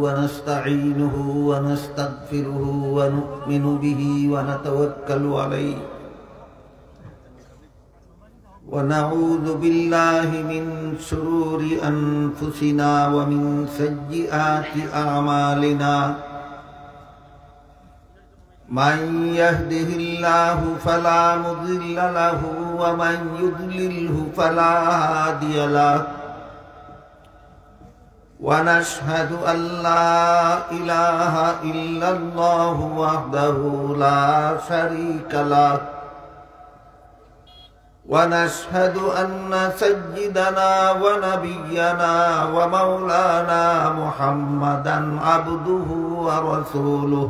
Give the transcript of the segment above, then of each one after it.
ونستعينه ونستغفره ونؤمن به ونتوكل عليه ونعوذ بالله من شرور أنفسنا ومن سيئات أعمالنا من يهده الله فلا مضل له ومن يضلله فلا هادي له ونشهد أن لا إله إلا الله وحده لا شريك له ونشهد أن سيدنا ونبينا ومولانا محمدا عبده ورسوله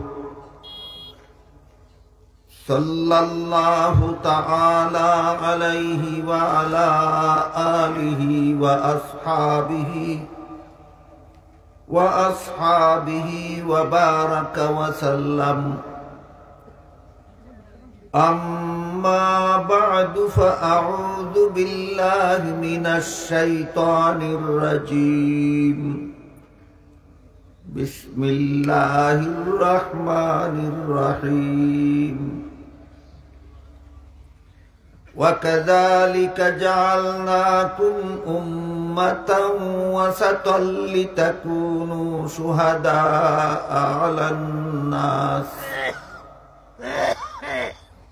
صلى الله تعالى عليه وعلى آله وأصحابه وبارك وسلم أما بعد فأعوذ بالله من الشيطان الرجيم بسم الله الرحمن الرحيم وكذلك جعلناكم أمة وسطا لتكونوا شهداء على الناس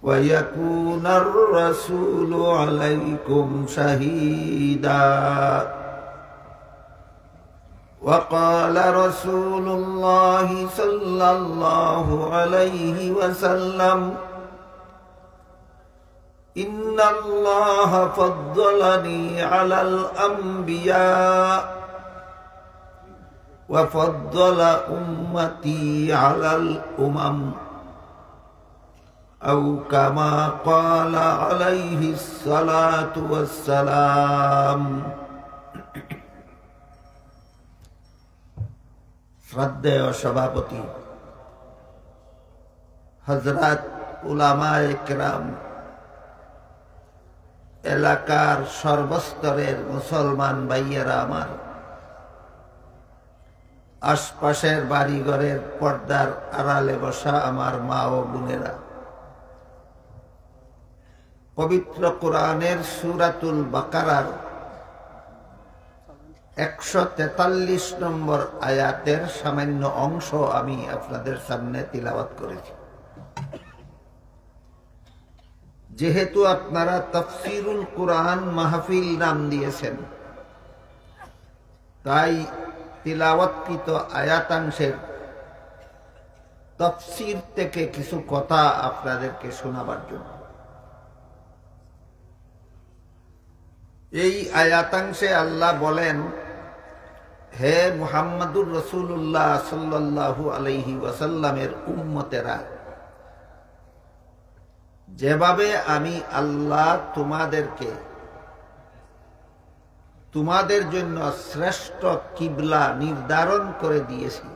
ويكون الرسول عليكم شهيدا وقال رسول الله صلى الله عليه وسلم إن الله فضلني على الأنبياء وفضل أمتي على الأمم أو كما قال عليه الصلاة والسلام শ্রদ্ধেয় সভাপতি হযরত উলামায়ে কেরাম, এলাকার সর্বস্তরের মুসলমান ভাইয়েরা আমার, আশপাশের বাড়িঘরের পর্দার আড়ালে বসা আমার মা ও বোনেরা, পবিত্র কোরআনের সূরাতুল বাকারার 143 নম্বর আয়াতের সামান্য অংশ আমি আপনাদের সামনে তিলাওয়াত করেছি। যেহেতু আপনারা তাফসীরুল কোরআন মাহফিল নাম দিয়েছেন, তাই তিলাওয়াতকৃত আয়াতাংশের তাফসীর থেকে কিছু কথা আপনাদেরকে শোনাবার জন্য। এই আয়াতাংশে আল্লাহ বলেন, হে মুহাম্মাদুর রাসূলুল্লাহ সাল্লাল্লাহু আলাইহি ওয়াসাল্লামের উম্মতেরা, যেভাবে আমি আল্লাহ তোমাদেরকে তোমাদের জন্য শ্রেষ্ঠ কিবলা নির্ধারণ করে দিয়েছি,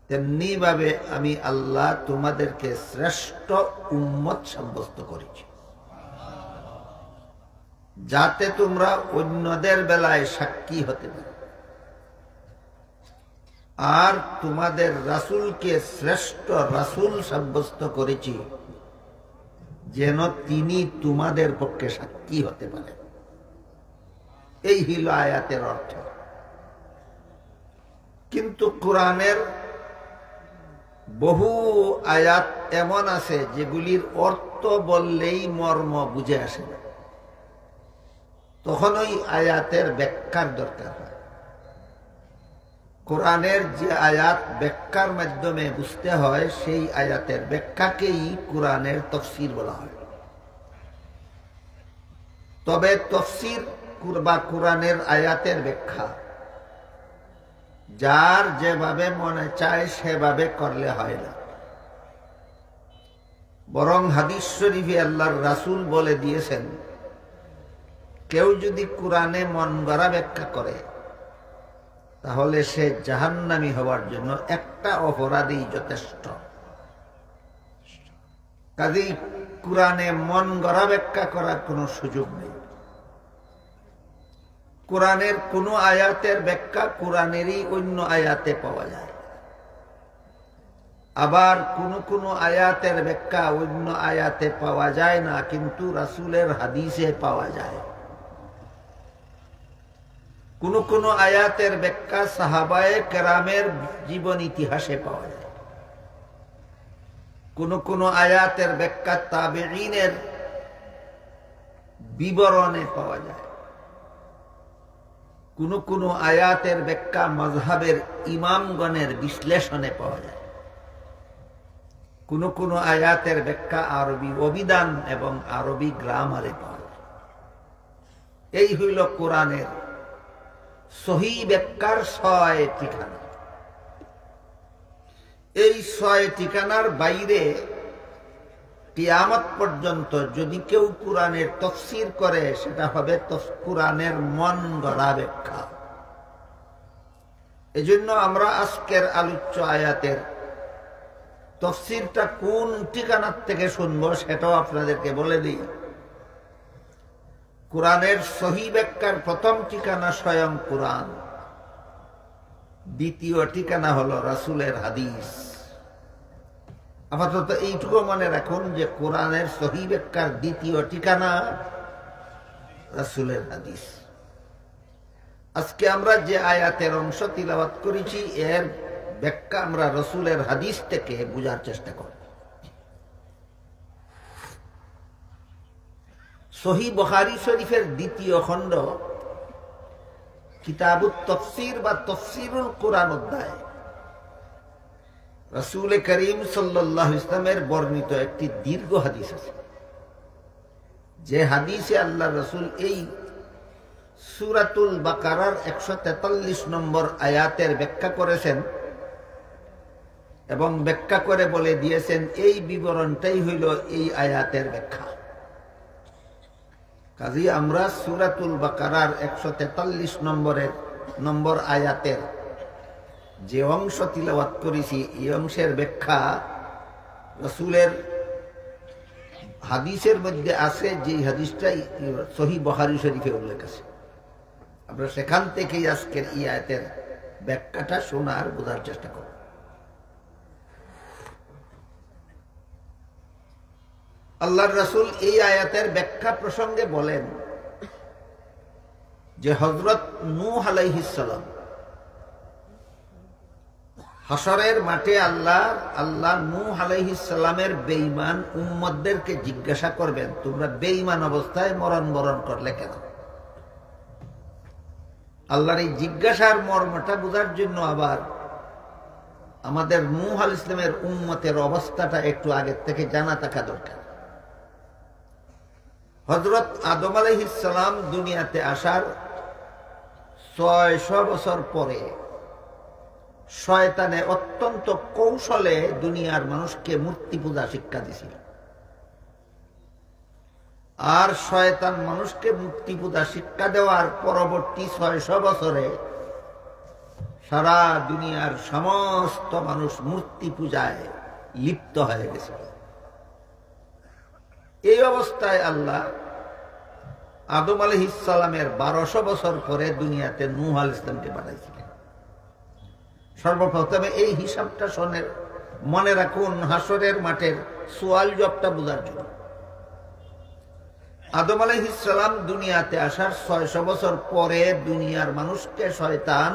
তেমনি ভাবে আমি আল্লাহ তোমাদেরকে শ্রেষ্ঠ উম্মত সাব্যস্ত করেছি, যাতে তোমরা অন্যদের বেলায় সাক্ষী হতে পারো। আর তোমাদের রাসূলকে শ্রেষ্ঠ রাসূল সাব্যস্ত করেছি, যেন তিনি তোমাদের পক্ষে সাক্ষী হতে পারেন। এই হলো আয়াতের অর্থ। কিন্তু কোরআনের বহু আয়াত এমন আছে যেগুলির অর্থ বললেই মর্ম বুঝে আসে না, তখন ওই আয়াতের ব্যাখ্যার দরকার হয়। কোরআনের যে আয়াত ব্যাখ্যার মাধ্যমে বুঝতে হয়, সেই আয়াতের ব্যাখ্যাকেই কোরআনের তাফসীর বলা হয়। তবে তাফসীর বা কোরআনের আয়াতের ব্যাখ্যা যার যেভাবে মনে চায় সেভাবে করলে হয় না, বরং হাদিস শরীফে আল্লাহর রাসূল বলে দিয়েছেন, কেউ যদি কোরআনে মন গড়া ব্যাখ্যা করে তাহলে সে জাহান্নামী হওয়ার জন্য একটা অপরাধী যথেষ্ট। কাজেই কোরআনে মন গড়া ব্যাখ্যা করার কোনো সুযোগ নেই। কোরআনের কোন আয়াতের ব্যাখ্যা কোরআনেরই অন্য আয়াতে পাওয়া যায়, আবার কোন আয়াতের ব্যাখ্যা অন্য আয়াতে পাওয়া যায় না, কিন্তু রাসূলের হাদিসে পাওয়া যায়। কোন আয়াতের ব্যাখ্যা সাহাবায়ে কেরামের জীবন ইতিহাসে পাওয়া যায়, কোন আয়াতের ব্যাখ্যা তাবেঈনের বিবরণে পাওয়া যায়, কোন আয়াতের ব্যাখ্যা মাযহাবের ইমামগণের বিশ্লেষণে পাওয়া যায়, কোন আয়াতের ব্যাখ্যা আরবি অভিধান এবং আরবি গ্রামারে পাওয়া যায়। এই হইল কোরআনের সহিহ ব্যাখ্যার ৬ ঠিকানা। এই ৬ ঠিকানার বাইরে কিয়ামত পর্যন্ত যদি কেউ কোরআনের তাফসীর করে, সেটা হবে কোরআনের মন গড়া ব্যাখ্যা। এজন্য আমরা আজকের আলোচ্য আয়াতের তাফসীরটা কোন ঠিকানার থেকে শুনবো সেটাও আপনাদেরকে বলে দিই। কোরআনের সহিহ ব্যাখ্যার প্রথম ঠিকানা স্বয়ং কোরআন, দ্বিতীয় ঠিকানা হলো রাসূলের হাদিস। আপাতত এইটুকু মনে রাখুন যে কোরআনের সহিহ ব্যাখ্যার দ্বিতীয় ঠিকানা রাসূলের হাদিস। আজকে আমরা যে আয়াতের অংশ তিলাওয়াত করেছি, এর ব্যাখ্যা আমরা রাসূলের হাদিস থেকে বোঝার চেষ্টা করব। সহিহ বুখারী শরীফের দ্বিতীয় খণ্ড কিতাবুত তাফসীর বা তাফসীরুল কোরআন অধ্যায় রাসূল করিম সাল্লাল্লাহু আলাইহি ওয়াসাল্লামের বর্ণিত একটি দীর্ঘ হাদিস আছে, যে হাদিসে আল্লাহ রাসূল এই সূরাতুল বাকারার 143 নম্বর আয়াতের ব্যাখ্যা করেছেন এবং ব্যাখ্যা করে বলে দিয়েছেন এই বিবরণটাই হইল এই আয়াতের ব্যাখ্যা। কাজেই আমরা সূরাতুল বাকারার 143 নম্বর আয়াতের যে অংশ তিলাওয়াত করেছি, এই অংশের ব্যাখ্যা রাসূলের হাদিসের মধ্যে আছে, যে হাদিসটাই সহিহ বুখারী শরীফে উল্লেখ আছে। আমরা সেখান থেকেই আজকের এই আয়াতের ব্যাখ্যাটা শোনার বোঝার চেষ্টা করব। আল্লাহর রাসূল এই আয়াতের ব্যাখ্যা প্রসঙ্গে বলেন যে হযরত নূহ আলাইহিস সালাম হাসরের মাঠে আল্লাহ নূহ আলাইহিস সালামের বেঈমান উম্মতদেরকে জিজ্ঞাসা করবেন, তোমরা বেঈমান অবস্থায় মরণ করলে কেন? আল্লাহর এই জিজ্ঞাসার মর্মটা বোঝার জন্য আবার আমাদের নূহ আলাইহিস সালামের উম্মতের অবস্থাটা একটু আগের থেকে জানা থাকা দরকার। হযরত আদম আলাইহিস সালাম দুনিয়াতে আসার ৬০০ বছর পরে শয়তানে অত্যন্ত কৌশলে দুনিয়ার মানুষকে মূর্তি পূজা শিক্ষা দিয়েছিল। আর শয়তান মানুষকে মূর্তি পূজা শিক্ষা দেওয়ার পরবর্তী ৬০০ বছরে সারা দুনিয়ার সমস্ত মানুষ মূর্তি পূজায় লিপ্ত হয়ে গেছিল। এই অবস্থায় আল্লাহ আদম আলাইহিস সালামের ১২০০ বছর পরে দুনিয়াতে নূহ আলাইহিস সালামকে পাঠাইছিলেন। সর্বপ্রথমে এই হিসাবটা মনে রাখুন, হাসরের মাঠের সোয়াল জবটা বোঝার জন্য। আদম আলাইহিস সালাম দুনিয়াতে আসার ৬০০ বছর পরে দুনিয়ার মানুষকে শয়তান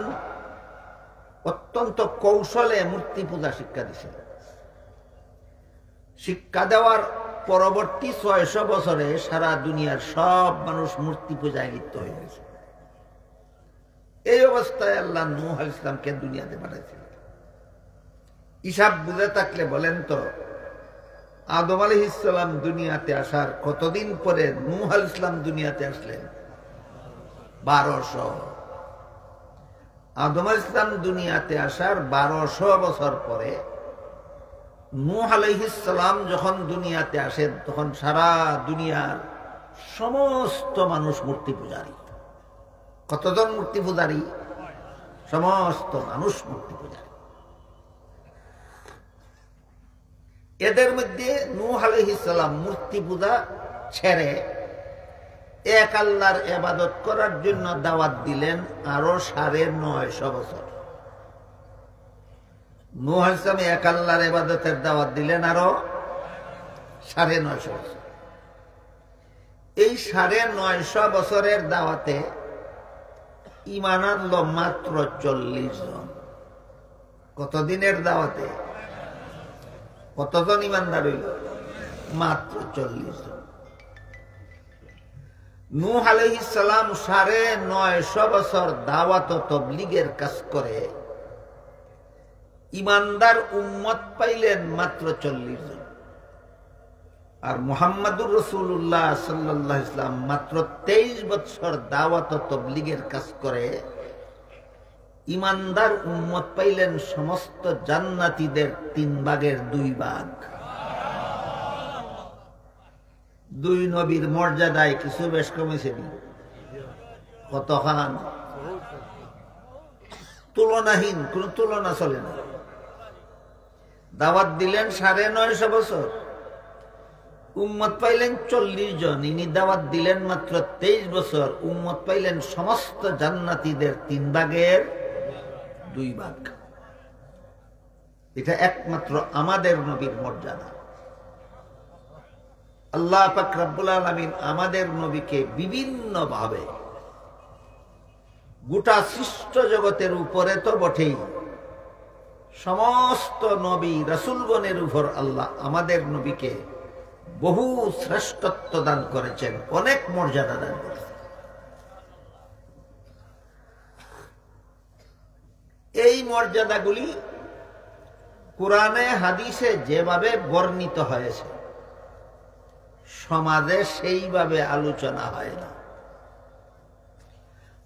অত্যন্ত কৌশলে মূর্তি পূজা শিক্ষা দিয়েছিল। শিক্ষা দেওয়ার পরবর্তী ৬০০ বছরে সারা দুনিয়ার সব মানুষ মূর্তি পূজায় লিপ্ত হয়ে গেছে। এই অবস্থায় আল্লাহ নূহ আলাইহিস সালামকে দুনিয়াতে পাঠাইছিলেন। হিসাব বুঝে থাকলে বলেন তো, আদম আলাইহিস সালাম দুনিয়াতে আসার কতদিন পরে নূহ আলাইহিস সালাম দুনিয়াতে আসলেন? ১২০০। আদম আলাইহিস সালাম দুনিয়াতে আসার ১২০০ বছর পরে নূহ আলাইহিস সালাম যখন দুনিয়াতে আসেন, তখন সারা দুনিয়ার সমস্ত মানুষ মূর্তি পূজারী। কতজন মূর্তি পূজারী? সমস্ত মানুষ মূর্তি পূজারী। এদের মধ্যে নূহ আলাইহিস সালাম মূর্তি পূজা ছেড়ে এক আল্লাহর ইবাদত করার জন্য দাওয়াত দিলেন আরো 950 বছর। নূহ আলাইহিস সালাম এক আল্লাহর ইবাদতের দাওয়াত দিলেন আরো 950 বছর। এই 950 বছরের দাওয়াতে ঈমান আনলো মাত্র 40 জন। কতদিনের দাওয়াতে কতজন ঈমানদার হইল? মাত্র 40 জন। নূহ আলাইহিস সালাম 950 বছর দাওয়াত ও তাবলীগের কাজ করে ঈমানদার উম্মত পাইলেন মাত্র 40 জন। আর মুহাম্মাদুর রাসূলুল্লাহ সাল্লাল্লাহু আলাইহি ওয়াসাল্লাম মাত্র 23 বছর দাওয়াত ও তাবলীগের কাজ করে ঈমানদার উম্মত পাইলেন সমস্ত জান্নাতীদের 3 ভাগের 2 ভাগ। দুই নবীর মর্যাদায় কিছু বেশ কমেছে নি? কতখান? তুলনাহীন, কোন তুলনা চলে না। দাওয়াত দিলেন 950 বছর, উম্মত পাইলেন 40 জন। ইনি দাওয়াত দিলেন মাত্র 23 বছর, উম্মত পাইলেন সমস্ত জান্নাতীদের 3 ভাগের 2 ভাগ। এটা একমাত্র আমাদের নবীর মর্যাদা। আল্লাহ পাক রব্বুল আলামিন আমাদের নবীকে বিভিন্ন ভাবে গোটা সৃষ্ট জগতের উপরে তো বটেই, সমস্ত নবী রাসূলগণের উপর আল্লাহ আমাদের নবীকে বহু শ্রেষ্ঠত্ব দান করেছেন, অনেক মর্যাদা দান করেছেন। এই মর্যাদাগুলি কোরআনে হাদিসে যেভাবে বর্ণিত হয়েছে সমাজে সেইভাবে আলোচনা হয় না।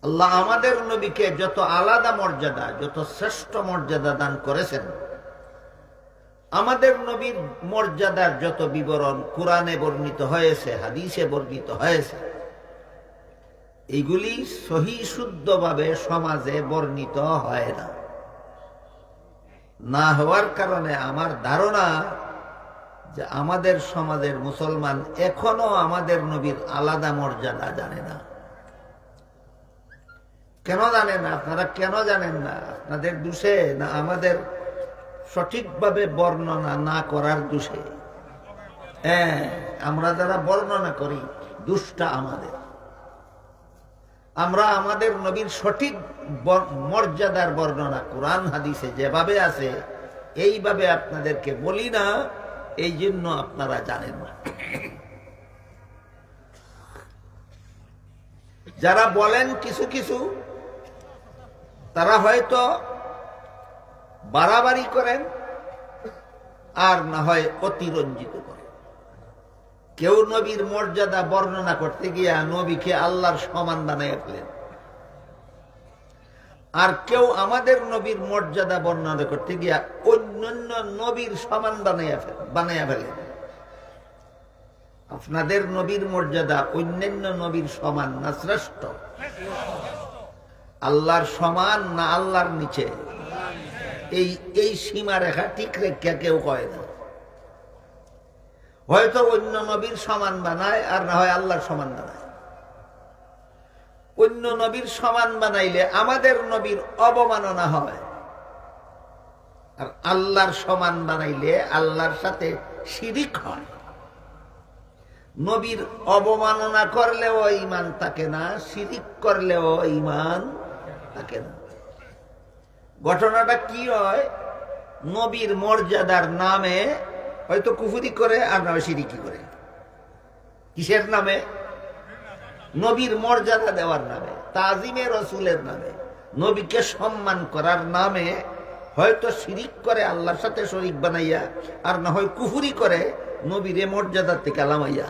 আল্লাহ আমাদের নবীকে যত আলাদা মর্যাদা, যত শ্রেষ্ঠ মর্যাদা দান করেছেন, আমাদের নবীর মর্যাদার যত বিবরণ কোরআনে বর্ণিত হয়েছে, হাদিসে বর্ণিত হয়েছে, এইগুলি সহি শুদ্ধভাবে সমাজে বর্ণিত হয় না। না হওয়ার কারণে আমার ধারণা যে আমাদের সমাজের মুসলমান এখনো আমাদের নবীর আলাদা মর্যাদা জানে না। কেন জানেন না? আপনারা কেন জানেন না? আপনাদের দোষে না আমাদের সঠিকভাবে বর্ণনা না করার দোষে? হ্যাঁ, আমরা যারা বর্ণনা করি দোষটা আমাদের। আমরা আমাদের নবীর সঠিক মর্যাদার বর্ণনা কোরআন হাদিসে যেভাবে আছে এইভাবে আপনাদেরকে বলি না, এই জন্য আপনারা জানেন না। যারা বলেন কিছু কিছু, তারা হয়তো বাড়াবাড়ি করেন আর না হয় অতিরঞ্জিত করেন। কেউ নবীর মর্যাদা বর্ণনা করতে গিয়া নবীকে আল্লাহর সমান বানাইয়া ফেলেন, আর কেউ আমাদের নবীর মর্যাদা বর্ণনা করতে গিয়া অন্যান্য নবীর সমান বানাইয়া ফেলেন। আপনাদের নবীর মর্যাদা অন্যান্য নবীর সমান না শ্রেষ্ঠ? আল্লাহর সমান না আল্লাহর নিচে? এই সীমা রেখা ঠিক রেখা কেউ কয় না। হয়তো অন্য নবীর সমান বানায় আর না হয় আল্লাহর সমান বানায়। অন্য নবীর সমান বানাইলে আমাদের নবীর অবমাননা হয়, আর আল্লাহর সমান বানাইলে আল্লাহর সাথে শিরিক হয়। নবীর অবমাননা করলেও ঈমান থাকে না, শিরিক করলেও ঈমান থাকে না। ঘটনাটা কি হয়? নবীর মর্যাদার নামে হয়তো কুফরি করে আর না হয় শিরিকি করে। কিসের নামে? নবীর মর্যাদা দেওয়ার নামে, তাজিমে রসুলের নামে, নবীকে সম্মান করার নামে হয়তো শিরিক করে আল্লাহর সাথে শরীক বানাইয়া, আর না হয় কুফরি করে নবীরে মর্যাদার থেকে আলামাইয়া।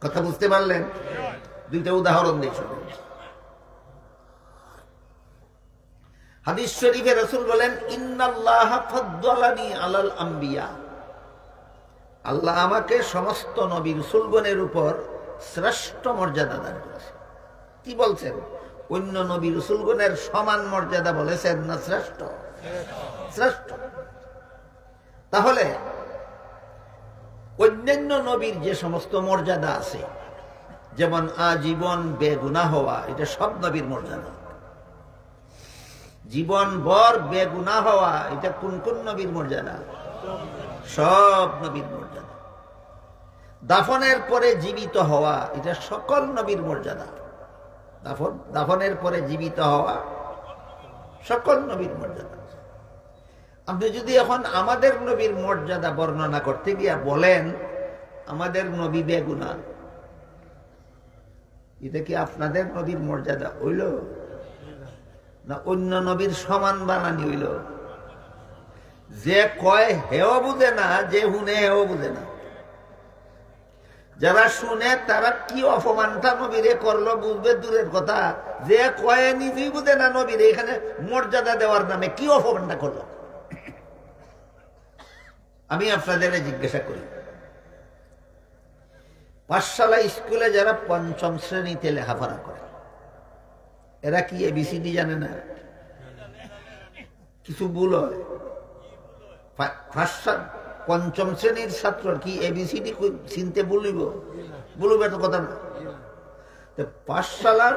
কথা বুঝতে পারলেন? দুইটা উদাহরণ দিয়ে শুনুন। হাদিস শরীফে রাসূল বলেন, ইন্নাল্লাহা ফাদ্দালানি আলাল আম্বিয়া, আল্লাহ আমাকে সমস্ত নবী রাসূলগণের উপর শ্রেষ্ঠ মর্যাদা দান করেছে। কি বলছেন? অন্য নবী রাসূলগণের সমান মর্যাদা বলেছেন না শ্রেষ্ঠ? শ্রেষ্ঠ। তাহলে অন্যান্য নবীর যে সমস্ত মর্যাদা আছে যেমন আজীবন বেগুনাহ হওয়া, এটা সব নবীর মর্যাদা। জীবন ভর বেগুনাহ হওয়া, এটা কোন কোন নবীর মর্যাদা? সব নবীর মর্যাদা। দাফনের পরে জীবিত হওয়া, এটা সকল নবীর মর্যাদা। দাফনের পরে জীবিত হওয়া সকল নবীর মর্যাদা। আপনি যদি এখন আমাদের নবীর মর্যাদা বর্ণনা করতে গিয়া বলেন আমাদের নবী বেগুনাহ, এটা কি আপনাদের নবীর মর্যাদা হইল না অন্য নবীর সমান বানানি হইল? যে কয় হেও বুঝে না, যে শুনে হেও বুঝে না। যারা শুনে তারা কি অপমানটা নবীরে করলো বুঝবে দূরের কথা, যে কয়ে নিজেই বুঝে না নবীরে এখানে মর্যাদা দেওয়ার নামে কি অপমানটা করলো। আমি আপনাদের জিজ্ঞাসা করি, পাঠশালা স্কুলে যারা পঞ্চম শ্রেণীতে লেখাপড়া করে এরা কি এবিসিডি জানে না? কিছু ভুল হয়? পঞ্চম শ্রেণীর ছাত্র কি এবিসিডি চিনতে বলবে তো কথা না। পাঠশালার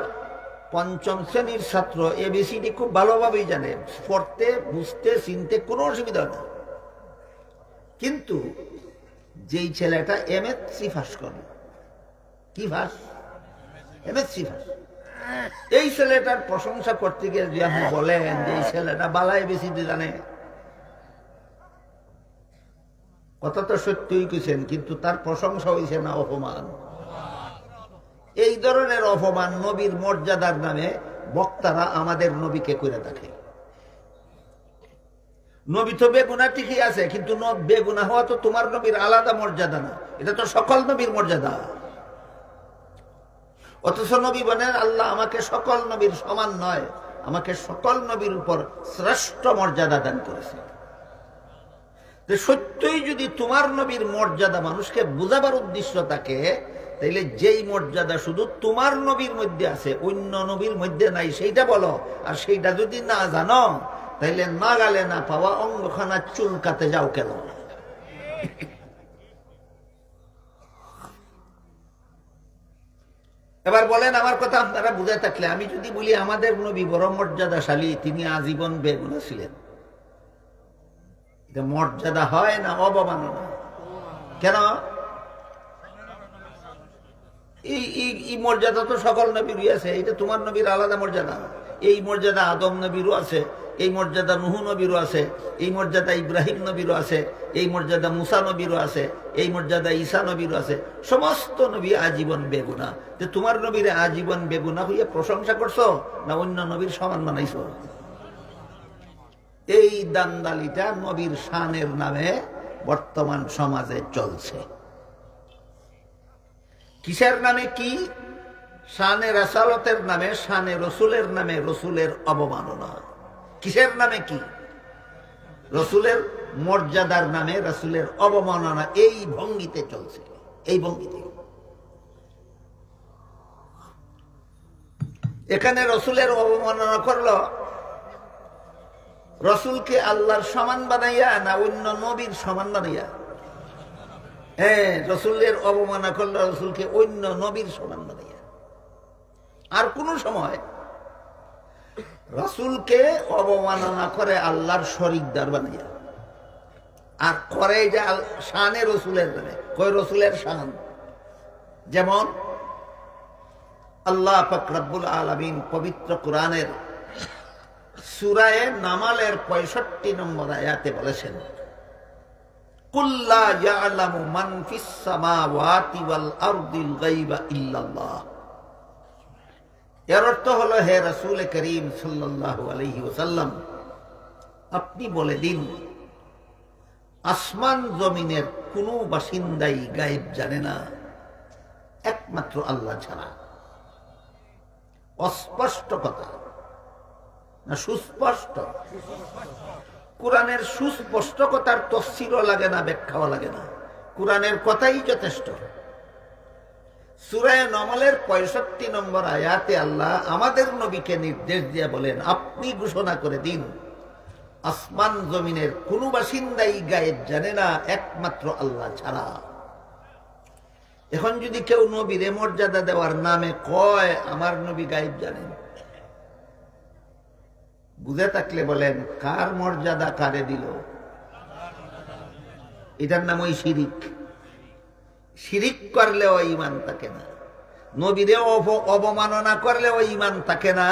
পঞ্চম শ্রেণীর ছাত্র এবিসিডি খুব ভালোভাবেই জানে, পড়তে বুঝতে চিনতে কোনো অসুবিধা না। কিন্তু যেই ছেলেটা এমএসসি পাস করে, কি পাস? এমএসসি পাস, এই ছেলেটার প্রশংসা করতে গিয়ে যদি আপনি বলেন যে এই ছেলেটা বালা এবিসিডি জানে, কথা তো সত্যই কইছেন, কিন্তু তার প্রশংসা হয়েছে না অপমান? এই ধরনের অপমান নবীর মর্যাদার নামে বক্তারা আমাদের নবীকে করে থাকে। নবী তো বেগুনা ঠিকই আছে, কিন্তু বেগুনা হওয়া তো তোমার নবীর আলাদা মর্যাদা না, এটা তো সকল নবীর মর্যাদা। অথচ নবী বলেন আল্লাহ আমাকে সকল নবীর সমান নয়, আমাকে সকল নবীর উপর শ্রেষ্ঠ মর্যাদা দান করেছে। সত্যই যদি তোমার নবীর মর্যাদা মানুষকে বুঝাবার উদ্দেশ্য থাকে, তাইলে যেই মর্যাদা শুধু তোমার নবীর মধ্যে আছে অন্য নবীর মধ্যে নাই সেইটা বলো। আর সেইটা যদি না জানো তাইলে না গালে না পাওয়া অঙ্গখানা চুলকাতে যাও কেন? এবার বলেন আমার কথা আপনারা বুঝে থাকলে, আমি যদি বলি আমাদের নবী বড় মর্যাদাশালী, তিনি আজীবন বেগুনা ছিলেন, এটা মর্যাদা হয় না অবমাননা? কেন? এই মর্যাদা তো সকল নবীর আছে, এটা তোমার নবীর আলাদা মর্যাদা। এই মর্যাদা আদম নবীরও আছে, এই মর্যাদা নূহ নবীরও আছে, এই মর্যাদা ইব্রাহিম নবীরও আছে, এই মর্যাদা মুসা নবীরও আছে, এই মর্যাদা ঈসা নবীরও আছে। সমস্ত নবী আজীবন বেগুনা। যে তোমার নবীর আজীবন বেগুনা হইয়া প্রশংসা করছো না অন্য নবীর সমান বানাইছো? এই দান্দালিটা নবীর শানের নামে বর্তমান সমাজে চলছে। কিসের নামে? কি শানে রাসালতের নামে, শানে রসুলের নামে রসুলের অবমাননা। কিসের নামে? কি রসুলের মর্যাদার নামে রসুলের অবমাননা। এই ভঙ্গিতে চলছে, এই ভঙ্গিতে। এখানে রসুলের অবমাননা করলো, রসুলকে আল্লাহর সমান বানাইয়া না অন্য নবীর সমান বানাইয়া? হ্যাঁ, রসুলের অবমাননা করলো রসুলকে অন্য নবীর সমান বানাইয়া। আর কোন সময় রসুলকে অবমাননা করে আল্লাহর শরিকদার বানাইয়া। আর করে যে শানে রসুলের নামে, কই রসুলের শান। যেমন আল্লাহ পাক রব্বুল আলামিন পবিত্র কোরআনের সূরা নামালের 65 নম্বর আয়াতে বলেছেন, কুল্লা ইয়ালামু মান ফিস সামাওয়াতি ওয়াল আরদিল গায়বা ইল্লাল্লাহ। এর অর্থ হলো, হে রাসূল করিম সাল্লাল্লাহু আলাইহি ওয়াসাল্লাম, আপনি বলে দিন আসমান জমিনের কোন বাসিন্দাই গায়েব জানে না একমাত্র আল্লাহ ছাড়া। অস্পষ্ট কথা না সুস্পষ্ট? কোরআনের সুস্পষ্ট কথার তফসিরও লাগে না, ব্যাখ্যাও লাগে না, কোরআনের কথাই যথেষ্ট। সূরা নামলের 65 নম্বর আয়াতে আল্লাহ আমাদের নবীকে নির্দেশ দিয়ে বলেন, আপনি ঘোষণা করে দিন আসমান জমিনের কোন বাসিন্দাই গায়েব জানে না একমাত্র আল্লাহ ছাড়া। এখন যদি কেউ নবীরে মর্যাদা দেওয়ার নামে কয় আমার নবী গায়েব জানেন, বুঝে থাকলে বলেন কার মর্যাদা কারে দিল? এটার নাম ওই শিরিক। শিরিক করলে ওই ইমান থাকে না, নবীরে অবমাননা করলে ওই ইমান থাকে না,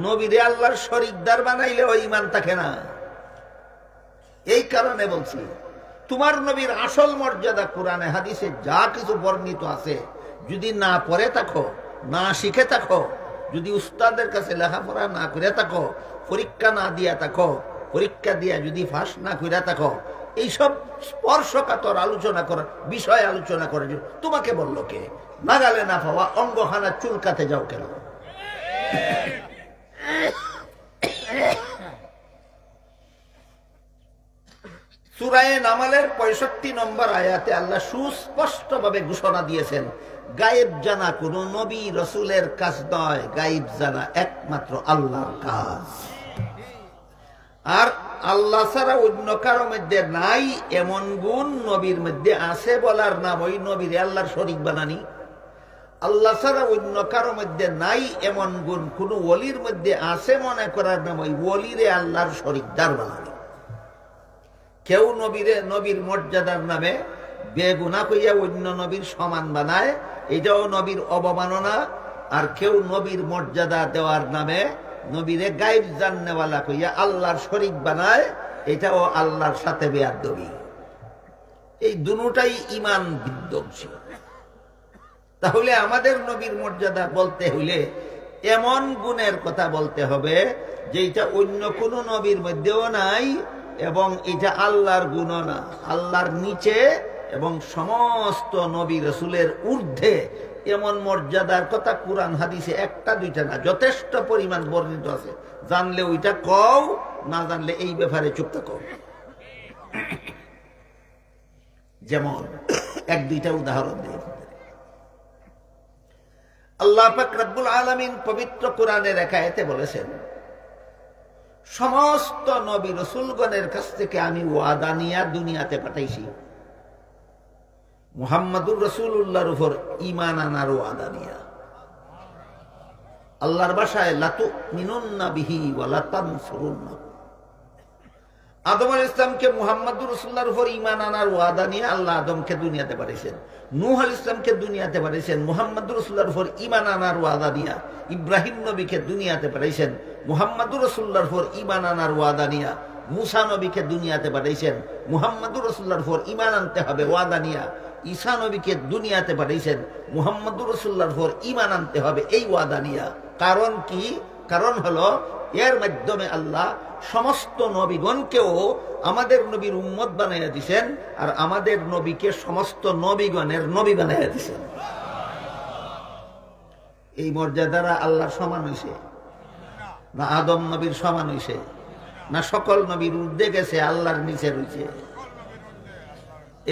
নবীরে আল্লাহর শরীকদার বানাইলে ওই ইমান থাকে না। এই কারণে বলছি তোমার নবীর আসল মর্যাদা কোরআনে হাদিসে যা কিছু বর্ণিত আছে যদি না পড়ে থাকো, না শিখে থাকো, যদি উস্তাদের কাছে লেখাপড়া না করে থাকো, পরীক্ষা না দিয়া থাকো, পরীক্ষা দিয়া যদি ফাঁস না করে থাকো, এইসব স্পর্শকাতর আলোচনা করার বিষয় আলোচনা করে তোমাকে বললো কে? নাগালে না পাওয়া অঙ্গখানা চুলকাতে যাও কেন? সূরা নামালের 65 নম্বর আয়াতে আল্লাহ সুস্পষ্টভাবে ঘোষণা দিয়েছেন গায়েব জানা কোন নবী রাসূলের কাজ নয়, গায়েব জানা একমাত্র আল্লাহর কাজ। আর আল্লাহ ছাড়া অন্য কারো মধ্যে নাই এমন গুণ নবীর মধ্যে আছে বলার নাম ওই নবীরে আল্লাহর শরীক বানানি। আল্লাহ ছাড়া অন্য কারো মধ্যে নাই এমন গুণ কোন ওলির মধ্যে আছে মনে করার নাম ওই ওলিরে আল্লাহর শরীকদার বানানি। কেউ নবীর মর্যাদার নামে বেগুনা কইয়া অন্য নবীর সমান বানায়, এটাও নবীর অবমাননা। আর কেউ নবীর মর্যাদা দেওয়ার নামে নবীরে গায়েব জাননেওয়ালা কইয়া আল্লাহর শরীক বানায়, এটাও আল্লাহর সাথে বেয়াদবি। এই দুটোটাই ঈমান বিধ্বংসী। তাহলে আমাদের নবীর মর্যাদা বলতে হইলে এমন গুণের কথা বলতে হবে যেটা অন্য কোন নবীর মধ্যেও নাই, এবং এটা আল্লাহর গুণ না, আল্লাহর নিচে এবং সমস্ত নবী রাসূলের ঊর্ধ্বে এমন মর্যাদার কথা কুরআন হাদিসে একটা দুইটা না যথেষ্ট পরিমাণ বর্ণিত আছে। জানলে ওইটা কও, না জানলে এই ব্যাপারে চুপ থাকো। যেমন এক দুইটা উদাহরণ দিয়ে আল্লাহ পাক রব্বুল আলামিন পবিত্র কোরআনের এক আয়াতে বলেছেন সমস্ত নবী রাসূলগণের কাছ থেকে আমি ওয়াদা নিয়ে দুনিয়াতে পাঠাইছি, মুহাম্মাদুর রাসূলুল্লাহর উপর ঈমান আনার ওয়াদা নিয়া। আল্লাহর ভাষায় লাতুমিনুন্না বিহি ওয়া লাতানসুরুন্না। আদম আলাইহিস সালামকে মুহাম্মাদুর রাসূলুল্লাহর উপর ঈমান আনার ওয়াদা নিয়ে আল্লাহ আদমকে দুনিয়াতে পাঠাইছেন। নূহ আলাইহিস সালামকে দুনিয়াতে পাঠাইছেন মুহাম্মাদুর রাসূলুল্লাহর উপর ঈমান আনার ওয়াদা নিয়ে। ইব্রাহিম নবীকে দুনিয়াতে পাঠাইছেন মুহাম্মাদুর রাসূলুল্লাহর উপর ঈমান আনার ওয়াদা নিয়ে। মুসা নবীকে দুনিয়াতে পাঠাইছেন মুহাম্মাদুর রাসূলুল্লাহর উপর ঈমান আনতে হবে ওয়াদা নিয়ে। ঈসা নবীকে দুনিয়াতে পাঠাইছেন মুহাম্মাদুর রাসূলুল্লাহর উপর ঈমান আনতে হবে এই ওয়াদা নিয়ে। কারণ কি? কারণ হলো এর মাধ্যমে আল্লাহ সমস্ত নবীগণকেও আমাদের নবীর উম্মত বানাইয়া দিয়েছেন, আর আমাদের নবীকে সমস্ত নবীগণের নবী বানাইয়া দিয়েছেন। এই মর্যাদারা আল্লাহর সমান হইছে না আদম নবীর সমান হইছে? না সকল নবীর ঊর্ধ্বে গেছে, আল্লাহর নিচে রয়েছে?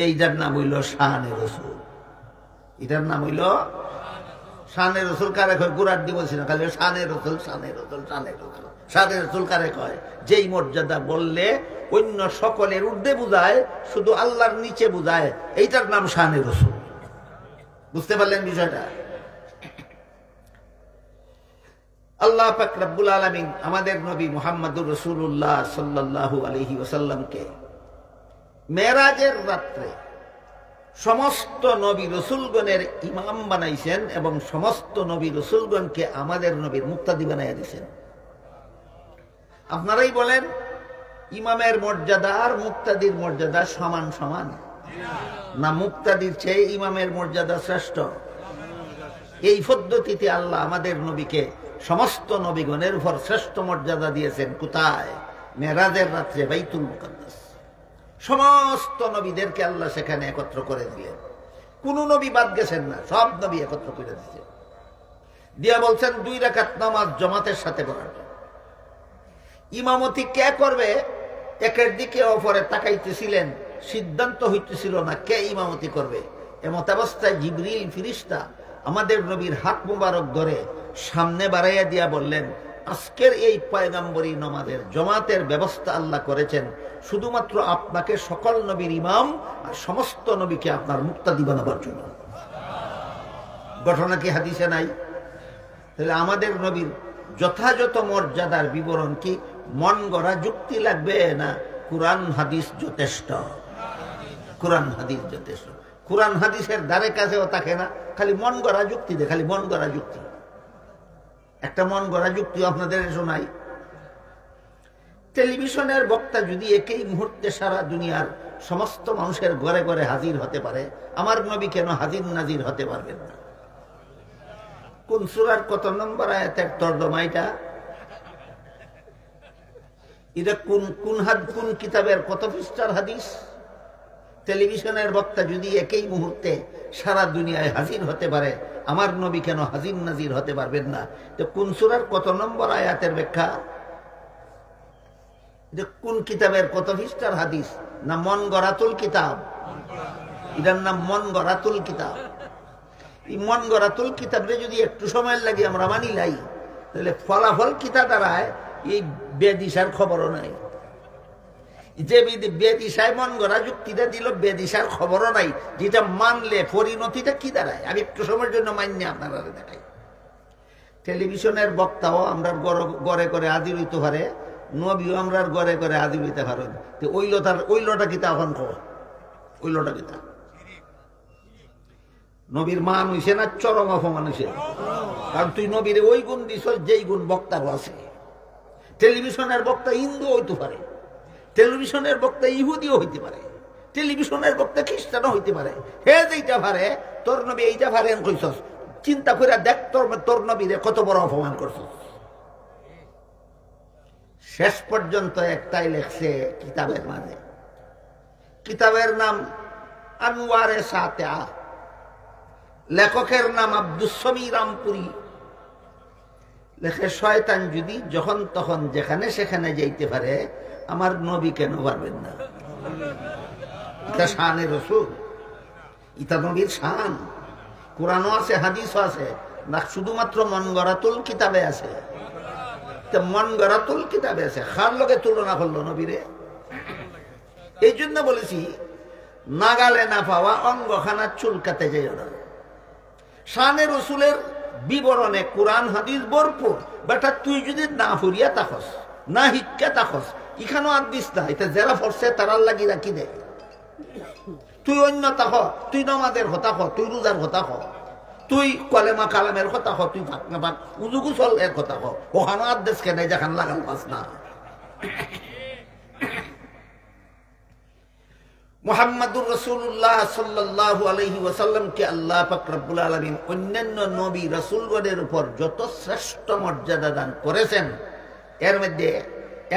এইটার নাম হইল শানে রাসূল। এটার নাম হইল শানে রাসূল। কারে কয়? গুরার দি বলছি না, খালি শানে রাসূল, শানে রাসূল, শানে রাসূল। শানে রাসূল কারে কয়? যেই মর্যাদা বললে অন্য সকলের ঊর্ধ্বে বুঝায়, শুধু আল্লাহর নিচে বুঝায়, এইটার নাম শানে রাসূল। বুঝতে পারলেন বিষয়টা? আল্লাহ পাক রব্বুল আলামিন আমাদের নবী মুহাম্মদুর রাসূলুল্লাহ সাল্লাল্লাহু আলাইহি ওয়াসাল্লামকে মেরাজের রাত্রে সমস্ত নবী রাসূলগণের ইমাম বানাইছেন এবং সমস্ত নবী রাসূলগণকে আমাদের নবীর মুক্তাদি বানাইয়া দিয়েছেন। আপনারাই বলেন ইমামের মর্যাদা আর মুক্তাদির মর্যাদা সমান সমান না মুক্তাদির চেয়ে ইমামের মর্যাদা শ্রেষ্ঠ? এই পদ্ধতিতে আল্লাহ আমাদের নবীকে সমস্ত নবীগণের উপর শ্রেষ্ঠ মর্যাদা দিয়েছেন। কোথায়? মেরাজের রাত্রে বাইতুল মুকাদ্দাস। সমস্ত নবীদেরকে আল্লাহ সেখানে একত্র করে দিলেন, কোন নবী বাদ গেছেন না, সব নবী একত্র করে দিয়েছেন। দিয়া বলছেন 2 রাকাত নামাজ জামাতের সাথে পড়ার। ইমামতি কে করবে একের দিকে অপরে তাকাইতেছিলেন, সিদ্ধান্ত হইতেছিল না কে ইমামতি করবে। এমত অবস্থায় জিবরিল ফেরেশতা আমাদের নবীর হাত মুবারক ধরে সামনে বাড়াইয়া দিয়া বললেন, আজকের এই পয়গম্বরী নামাজের জামাতের ব্যবস্থা আল্লাহ করেছেন শুধুমাত্র আপনাকে সকল নবীর ইমাম আর সমস্ত নবীকে আপনার মুক্তাদি বানাবার জন্য। ঘটনা কি হাদিসে নাই? তাহলে আমাদের নবীর যথাযথ মর্যাদার বিবরণ কি মন গড়া যুক্তি লাগবে না কুরআন হাদিস যথেষ্ট? কুরআন হাদিস যথেষ্ট। কুরআন হাদিসের দ্বারে কাছেও থাকে না, খালি মন গড়া যুক্তি দে, খালি মন গড়া যুক্তি। একটা মন গড়া যুক্তি আপনাদের শোনাই। টেলিভিশনের বক্তা যদি একই মুহূর্তে সারা দুনিয়ার সমস্ত মানুষের ঘরে ঘরে হাজির হতে পারে, আমার নবী কেন হাজির নাজির হতে পারবেন না? কোন সূরার কত নম্বর আয়াতের তর্জমা এটা? এটা কোন কিতাবের কত পৃষ্ঠার হাদিস? টেলিভিশনের বক্তা যদি একই মুহূর্তে সারা দুনিয়ায় হাজির হতে পারে, আমার নবী কেন হাজির নাজির হতে পারবেন না? তো কোন সূরার কত নম্বর আয়াতের ব্যাখ্যা? এটা কোন কিতাবের কত পৃষ্ঠার হাদিস? না মন গড়াতুল কিতাব? এটার নাম মন গড়াতুল কিতাব। এই মন গড়াতুল কিতাবরে যদি একটু সময় লাগে আমরা মানি লাই, তাহলে ফলাফল কিতা দাঁড়ায় এই বেদিশার খবরও নাই। যে বেদিশায় মন গড়া যুক্তিটা দিল, বেদিশার খবরও নাই, যেটা মানলে পরিণতিটা কি দাঁড়ায় আমি একটু সময়ের জন্য মান্য আপনারা দেখাই। টেলিভিশনের বক্তাও আমরা গড়ে করে হাজির হইতে পারে, নবীও আমরা গড়ে করে হাজির হইতে পারেন। তো ওইলটা কিতা এখন ওইলটা কিতা? নবীর মান হইছে না চরম অপমান হইছে? কারণ তুই নবীর ওই গুণ দিছ যেই গুণ বক্তারও আছে। টেলিভিশনের বক্তা হিন্দু হইতে পারে, টেলিভিশনের বক্তা ইহুদিও হইতে পারে, টেলিভিশনের বক্তা খ্রিস্টানও হইতে পারে। হে যেইটা পারে, তোর নবী এইটা পারেন কইছস, চিন্তা করে দেখ তোর নবীরে কত বড় অপমান করছস। শেষ পর্যন্ত একটাই লেখছে কিতাবের মাঝে, কিতাবের নাম আনওয়ারে সাতেআ, লেখকের নাম আব্দুস সমীর রামপুরি। লেখে শয়তান যদি যখন তখন যেখানে সেখানে যাইতে পারে, আমার নবী কেন পারবেন না? এটা শানে রাসূল, এটা নবীর শান। কোরআনও আছে, হাদিসও আছে, না শুধুমাত্র মন গড়াতুল কিতাবে আছে? মন গড়াতুল কিতাবে আছে, খার লগে তুলনা করলো নবীরে। এই জন্য বলেছি নাগালে না পাওয়া অঙ্গখানা চুলকাতে যাইও না। শানে রসুলের বিবরণে কোরআন হাদিস ভরপুর। বেটা তুই যদি না ফুরিয়া তাকস, না শিক্ষা তাকস, এখানেও আর দিস না। এটা যারা ফরছে তারার লাগি রাখি দে। তুই অন্য তাক, তুই নমাজের কথা ক, তুই রোজার কথা ক, তুই কলেমা কালামের কথা ক, তুই ফাঁক না ফাঁক উজুগুসল এর কথা ক। ওখানে আর দেশ কেন যেখান লাগাল পাস না। মুহাম্মাদুর রাসূলুল্লাহ সাল্লাল্লাহু আলাইহি ওয়াসাল্লামকে আল্লাহ পাক রব্বুল আলামিন অন্যান্য নবী রাসূলগণের উপর যত শ্রেষ্ঠ মর্যাদা দান করেছেন, এর মধ্যে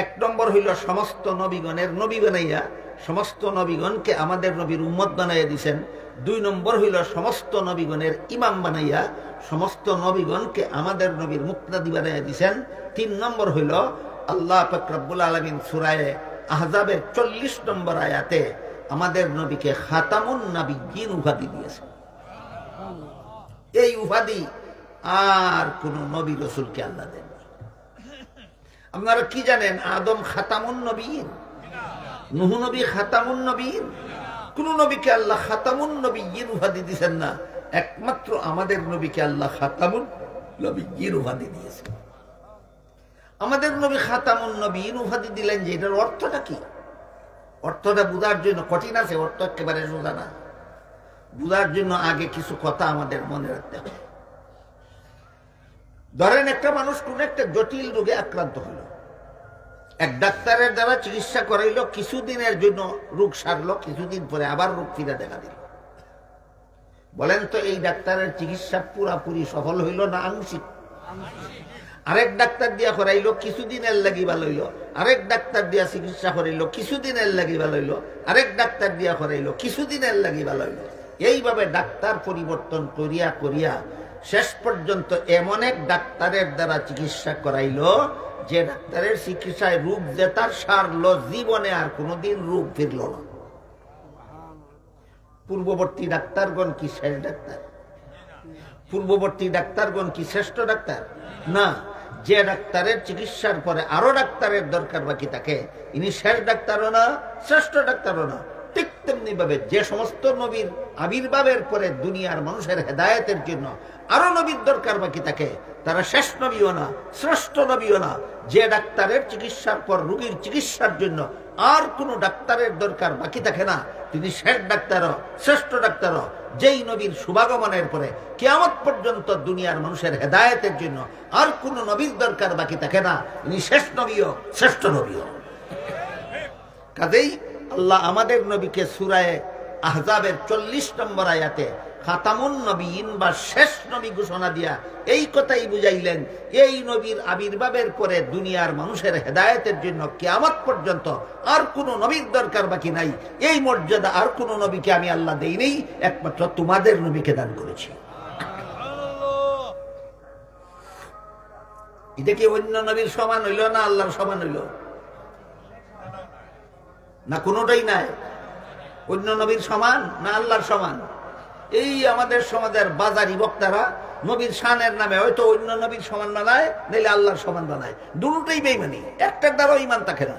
এক নম্বর হইল সমস্ত নবীগণের নবী বানাইয়া সমস্ত নবীগণকে আমাদের নবীর উম্মত বানাইয়া দিয়েছেন। দুই নম্বর হইল সমস্ত নবীগণের ইমাম বানাইয়া সমস্ত নবীগণকে আমাদের নবীর মুক্তাদি বানাইয়া দিয়েছেন। তিন নম্বর হইল আল্লাহ পাক রব্বুল আলামিন সূরা আহজাবের 40 নম্বর আয়াতে আমাদের নবীকে খাতামুন নবিয়্যিন উপাধি দিয়েছে। এই উপাধি আর কোন নবী রাসূলকে আল্লাহ দেন। আপনারা কি জানেন আদম খাতামুন নবিয়্যিন, নূহ নবী খাতামুন নবিয়্যিন? কোন নবীকে আল্লাহ খাতামুন নবিয়্যিন উপাধি দিয়েছেন না, একমাত্র আমাদের নবীকে আল্লাহ খাতামুন নবিয়্যিন উপাধি দিয়েছে। আমাদের নবী খাতামুন নবিয়্যিন উপাধি দিলেন যে এটার অর্থটা কি? অর্থটা বুঝার জন্য কঠিন আছে, অর্থ একেবারে সোজা না। বুঝার জন্য আগে কিছু কথা আমাদের মনে রাখতে হবে। ধরেন একটা মানুষ কোন একটা জটিল রোগে আক্রান্ত হইল, এক ডাক্তারের দ্বারা চিকিৎসা করাইল, কিছুদিনের জন্য রোগ সারলো, কিছুদিন পরে আবার রোগ ফিরে দেখা দিল। বলেন তো এই ডাক্তারের চিকিৎসা পুরাপুরি সফল হইল না আংশিক? আরেক ডাক্তার দিয়া করাইলো, কিছুদিনের লাগি ভালো হইল। আরেক ডাক্তার দিয়া চিকিৎসা করাইলো, কিছুদিনের লাগি ভালো হইল। আরেক ডাক্তার দিয়া করাইলো, কিছুদিনের লাগি ভালো হইল। এইভাবে ডাক্তার পরিবর্তন করিয়া করিয়া শেষ পর্যন্ত এমন এক ডাক্তারের দ্বারা চিকিৎসা করাইলো যে ডাক্তারের চিকিৎসায় রোগ যে তার সারলো, জীবনে আর কোনোদিন রোগ ফিরল না। পূর্ববর্তী ডাক্তারগণ কি শেষ ডাক্তার? পূর্ববর্তী ডাক্তারগণ কি শ্রেষ্ঠ ডাক্তার? না। যে ডাক্তারের চিকিৎসার পরে আরো ডাক্তারের দরকার বাকি থাকে, ইনি শেষ ডাক্তারও না, শ্রেষ্ঠ ডাক্তারও না। ঠিক তেমনি ভাবে যে সমস্ত নবীর আবির্ভাবের পরে দুনিয়ার মানুষের হেদায়েতের জন্য আরো নবীর দরকার বাকি থাকে, তারা শেষ নবীও না, শ্রেষ্ঠ নবীও না। যে ডাক্তারের চিকিৎসার পর রোগীর চিকিৎসার জন্য আর কোনো ডাক্তারের দরকার বাকি থাকে না, তিনি শেষ ডাক্তারও, শ্রেষ্ঠ ডাক্তারও। যেই নবীর শুভাগমনের পরে কিয়ামত পর্যন্ত দুনিয়ার মানুষের হেদায়েতের জন্য আর কোনো নবীর দরকার বাকি থাকে না, তিনি শেষ নবীও, শ্রেষ্ঠ নবীও। কাজেই আল্লাহ আমাদের নবীকে সূরা আহজাবের 40 নম্বর আয়াতে খাতামুন নবীন বা শেষ নবী ঘোষণা দিয়া এই কথাই বুঝাইলেন, এই নবীর আবির্ভাবের পরে দুনিয়ার মানুষের হেদায়েতের জন্য কিয়ামত পর্যন্ত আর কোনো নবীর দরকার বাকি নাই। এই মর্যাদা আর কোনো নবীকে আমি আল্লাহ দেই নেই, একমাত্র তোমাদের নবীকে দান করেছি। এটা কি অন্য নবীর সমান হইল না আল্লাহর সমান হইল? না কোনোটাই নাই। অন্য নবীর সমান না আল্লাহর সমান? এই আমাদের সমাজের বাজারি বক্তারা নবীর শানের নামে হয়তো অন্য নবীর সমান বানায়, নাইলে আল্লাহর সমান বানায়। দুটোই বেঈমানি, একটার দ্বারাও ঈমান থাকে না।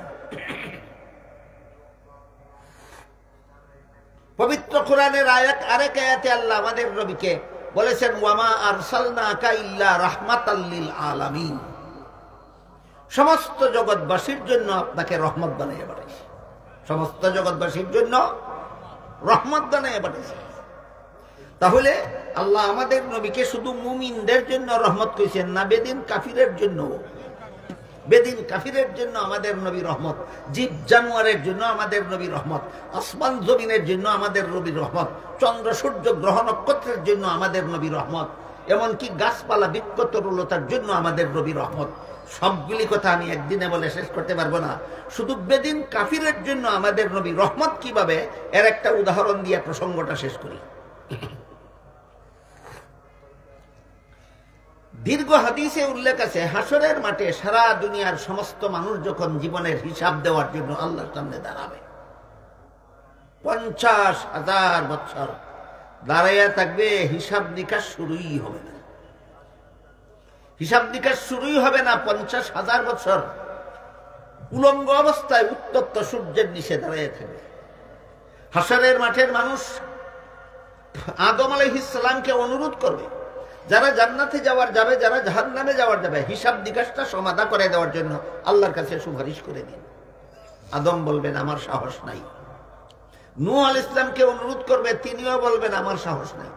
পবিত্র কোরআনের আরেক আয়াতে আল্লাহ আমাদের নবীকে বলেছেন, ওয়ামা আরসালনাকা ইল্লা রাহমাতাল লিল আলামিন, সমস্ত জগৎবাসীর জন্য আপনাকে রহমত বানিয়ে পাঠাইছি। সমস্ত জগৎবাসীর জন্য রহমত বানিয়ে পাঠাইছি। তাহলে আল্লাহ আমাদের নবীকে শুধু মুমিনদের জন্য রহমত কইছেন না, বেদিন কাফিরের জন্য। বেদিন কাফিরের জন্য আমাদের নবী রহমত, জীব জানোয়ারের জন্য আমাদের নবী রহমত, আসমান জমিনের জন্য আমাদের নবী রহমত, চন্দ্র সূর্য গ্রহ নক্ষত্রের জন্য আমাদের নবী রহমত, এমনকি গাছপালা বৃক্ষ তরুলতার জন্য আমাদের নবী রহমত। সবগুলি কথা আমি একদিনে বলে শেষ করতে পারবো না। শুধু বেদিন কাফিরের জন্য আমাদের নবী রহমত কিভাবে, এর একটা উদাহরণ দিয়ে প্রসঙ্গটা শেষ করি। দীর্ঘ হাদিসে উল্লেখ আছে, হাসরের মাঠে সারা দুনিয়ার সমস্ত মানুষ যখন জীবনের হিসাব দেওয়ার জন্য আল্লাহর সামনে দাঁড়াবে, 50,000 বছর দাঁড়াইয়া থাকবে, হিসাব নিকাশ শুরুই হবে না। হিসাব নিকাশ শুরুই হবে না 50,000 বছর উলঙ্গ অবস্থায় উত্তপ্ত সূর্যের নিচে দাঁড়িয়ে থাকবে। হাসরের মাঠের মানুষ আদম আলাইহিস সালামকে অনুরোধ করবে, যারা জান্নাতে যাওয়ার যাবে, যারা জাহান্নামে যাওয়ার যাবে, হিসাব নিকাশটা সমাধা করে দেওয়ার জন্য আল্লাহর কাছে সুপারিশ করে দিন। আদম বলবেন আমার সাহস নাই। নূহ আলাইহিস সালামকে অনুরোধ করবে, তিনিও বলবেন আমার সাহস নাই।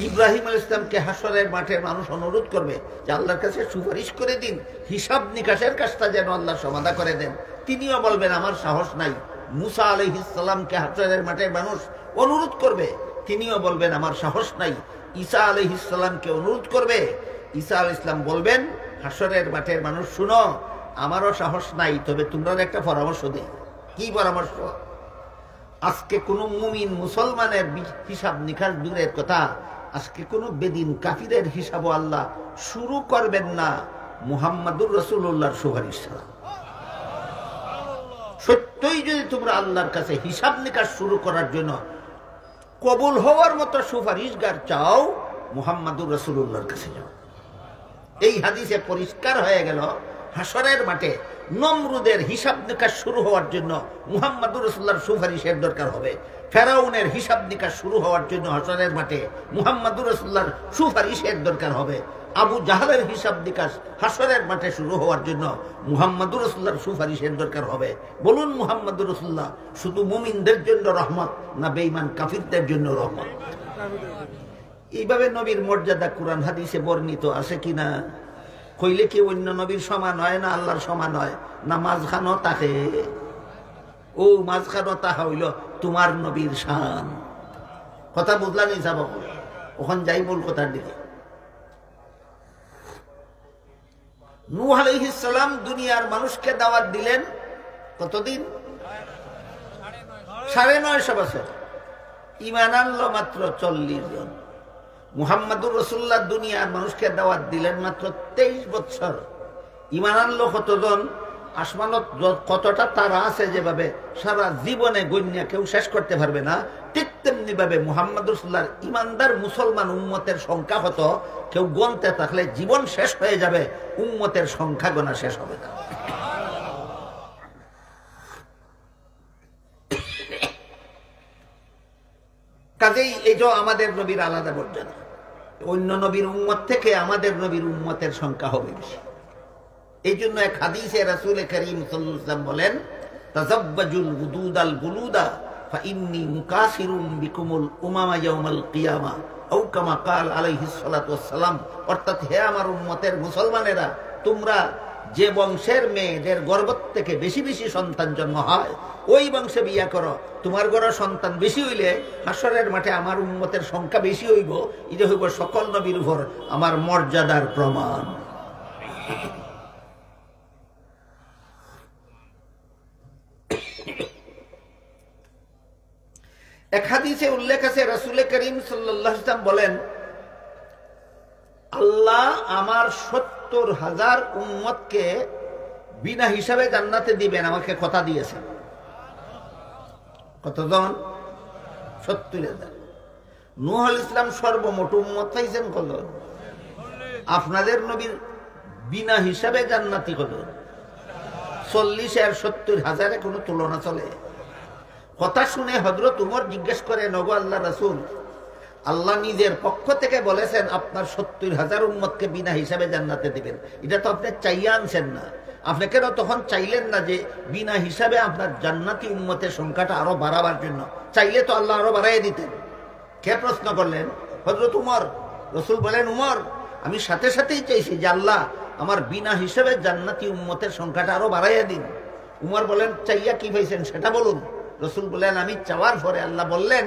ইব্রাহিম আলাইহিস সালামকে হাসরের মাঠের মানুষ অনুরোধ করবে যে আল্লাহর কাছে সুপারিশ করে দিন, হিসাব নিকাশের কাজটা যেন আল্লাহ সমাধা করে দেন, তিনিও বলবেন আমার সাহস নাই। মুসা আলাইহিস সালামকে হাসরের মাঠের মানুষ অনুরোধ করবে, তিনিও বলবেন আমার সাহস নাই। ঈসা আলাইহিস সালামকে অনুরোধ করবে, ঈসা আলাইহিস সালাম বলবেন হাসরের মাঠের মানুষ শুনো, আমারও সাহস নাই, তবে তোমরা একটা পরামর্শ দেই। কি পরামর্শ? আজকে কোনো মুমিন মুসলমানের হিসাব নিকাশ দূরের কথা, আজকে কোনো বেদিন কাফিরের হিসাবও আল্লাহ শুরু করবেন না মুহাম্মাদুর রাসূলুল্লাহর সুপারিশ ছাড়া। সত্যই যদি তোমরা আল্লাহর কাছে হিসাব নিকাশ শুরু করার জন্য কবুল হওয়ার মতো সুপারিশগার চাও, মুহাম্মাদুর রাসূলুল্লাহর কাছে যাও। এই হাদিসে পরিষ্কার হয়ে গেল, হাসরের মাঠে নমরুদের হিসাব নিকাশ শুরু হওয়ার জন্য মুহাম্মাদুর রাসূলুল্লাহর সুপারিশের দরকার হবে। ফেরাউনের হিসাব নিকাশ শুরু হওয়ার জন্য হাসরের মাঠে মুহাম্মাদুর রাসূলুল্লাহর সুপারিশের দরকার হবে। আবু জাহলের হিসাব নিকাশ হাসরের মাঠে শুরু হওয়ার জন্য মুহাম্মাদুর রাসূলুল্লাহর সুপারিশের দরকার হবে। বলুন, মুহাম্মাদুর রাসূলুল্লাহ শুধু মুমিনদের জন্য রহমত না বেঈমান কাফিরদের জন্য রহমত? এইভাবে নবীর মর্যাদা কোরআন হাদিসে বর্ণিত আছে কিনা? কইলে কি অন্য নবীর সমান হয় না আল্লাহর সমান হয়? না মাঝখানো তাকে? ও মাঝখানো তাহা হইল তোমার নবীর শান। কথা বুঝলা নি যাব? ওখান যাই মূল কথার দিকে। নূহ আলাইহিস সালাম দুনিয়ার মানুষকে দাওয়াত দিলেন কতদিন? 950 বছর। ঈমান আনলো মাত্র 40 জন। মুহাম্মাদুর রাসূলুল্লাহ দুনিয়ার মানুষকে দাওয়াত দিলেন মাত্র 23 বছর। ঈমান আনলো কতজন? আসমানত কতটা তারা আছে যেভাবে সারা জীবনে গণ্যা কেউ শেষ করতে পারবে না, ঠিক তেমনি ভাবে মুহাম্মাদুর রাসূলুল্লাহর ঈমানদার মুসলমান উম্মতের সংখ্যা কত কেউ গণতে থাকলে জীবন শেষ হয়ে যাবে, উম্মতের সংখ্যা গোনা শেষ হবে না। কাজেই এটা আমাদের নবীর আলাদা মর্যাদা। অন্য নবীর উম্মত থেকে আমাদের নবীর উম্মতের সংখ্যা হবে বেশি। এই জন্য এক হাদিসে রাসূল করিম সাল্লাল্লাহু আলাইহি ওয়াসাল্লাম বলেন, তাযাব্বাজুল গুদুদাল বুলুদা ফাইন্নী মুকাসিরুম বিকুমুল উমামা ইয়াউমাল কিয়ামা আও কামা ক্বাল আলাইহিস সালাতু ওয়াস সালাম। অর্থাৎ হে আমার উম্মতের মুসলমানেরা, তোমরা যে বংশের মেয়েদের গর্ভ থেকে বেশি বেশি সন্তান জন্ম হয় ওই বংশে বিয়া করো। তোমার ঘরে সন্তান বেশি হইলে হাসরের মাঠে আমার উম্মতের সংখ্যা বেশি হইব। এটা হইব সকল নবীর উপর আমার মর্যাদার প্রমাণ। এক হাদিসে উল্লেখ আছে, রাসূল করিম সাল্লাল্লাহু আলাইহি ওয়াসাল্লাম বলেন, আল্লাহ আমার ৭০,০০০ উম্মতকে বিনা হিসাবে জান্নাতে দিবেন, আমাকে কথা দিয়েছেন। কতজন? ৭০,০০০। নূহ আলাইহিস সালাম সর্বমোট উম্মত পাইছেন কত? আপনাদের নবীর বিনা হিসাবে জান্নাতি কত? ৪০ আর ৭০,০০০ কোনো তুলনা চলে? কথা শুনে হযরত উমর জিজ্ঞেস করে, নগো আল্লাহ রাসূল, আল্লাহ নিজের পক্ষ থেকে বলেছেন আপনার ৭০,০০০ উম্মতকে বিনা হিসাবে জান্নাতে দিবেন, এটা তো আপনি চাইয়া আনছেন না। আপনি কেন তখন চাইলেন না যে বিনা হিসাবে আপনার জান্নাতি উম্মতের সংখ্যাটা আরো বাড়াবার জন্য? চাইলে তো আল্লাহ আরো বাড়াইয়া দিতেন। কে প্রশ্ন করলেন? হযরত উমর। রাসূল বলেন, উমর, আমি সাথে সাথেই চাইছি যে আল্লাহ আমার বিনা হিসাবে জান্নাতি উম্মতের সংখ্যাটা আরো বাড়াইয়া দিন। উমর বলেন, চাইয়া কি পাইছেন সেটা বলুন। রাসূল বলেন, আমি চাওয়ার পরে আল্লাহ বললেন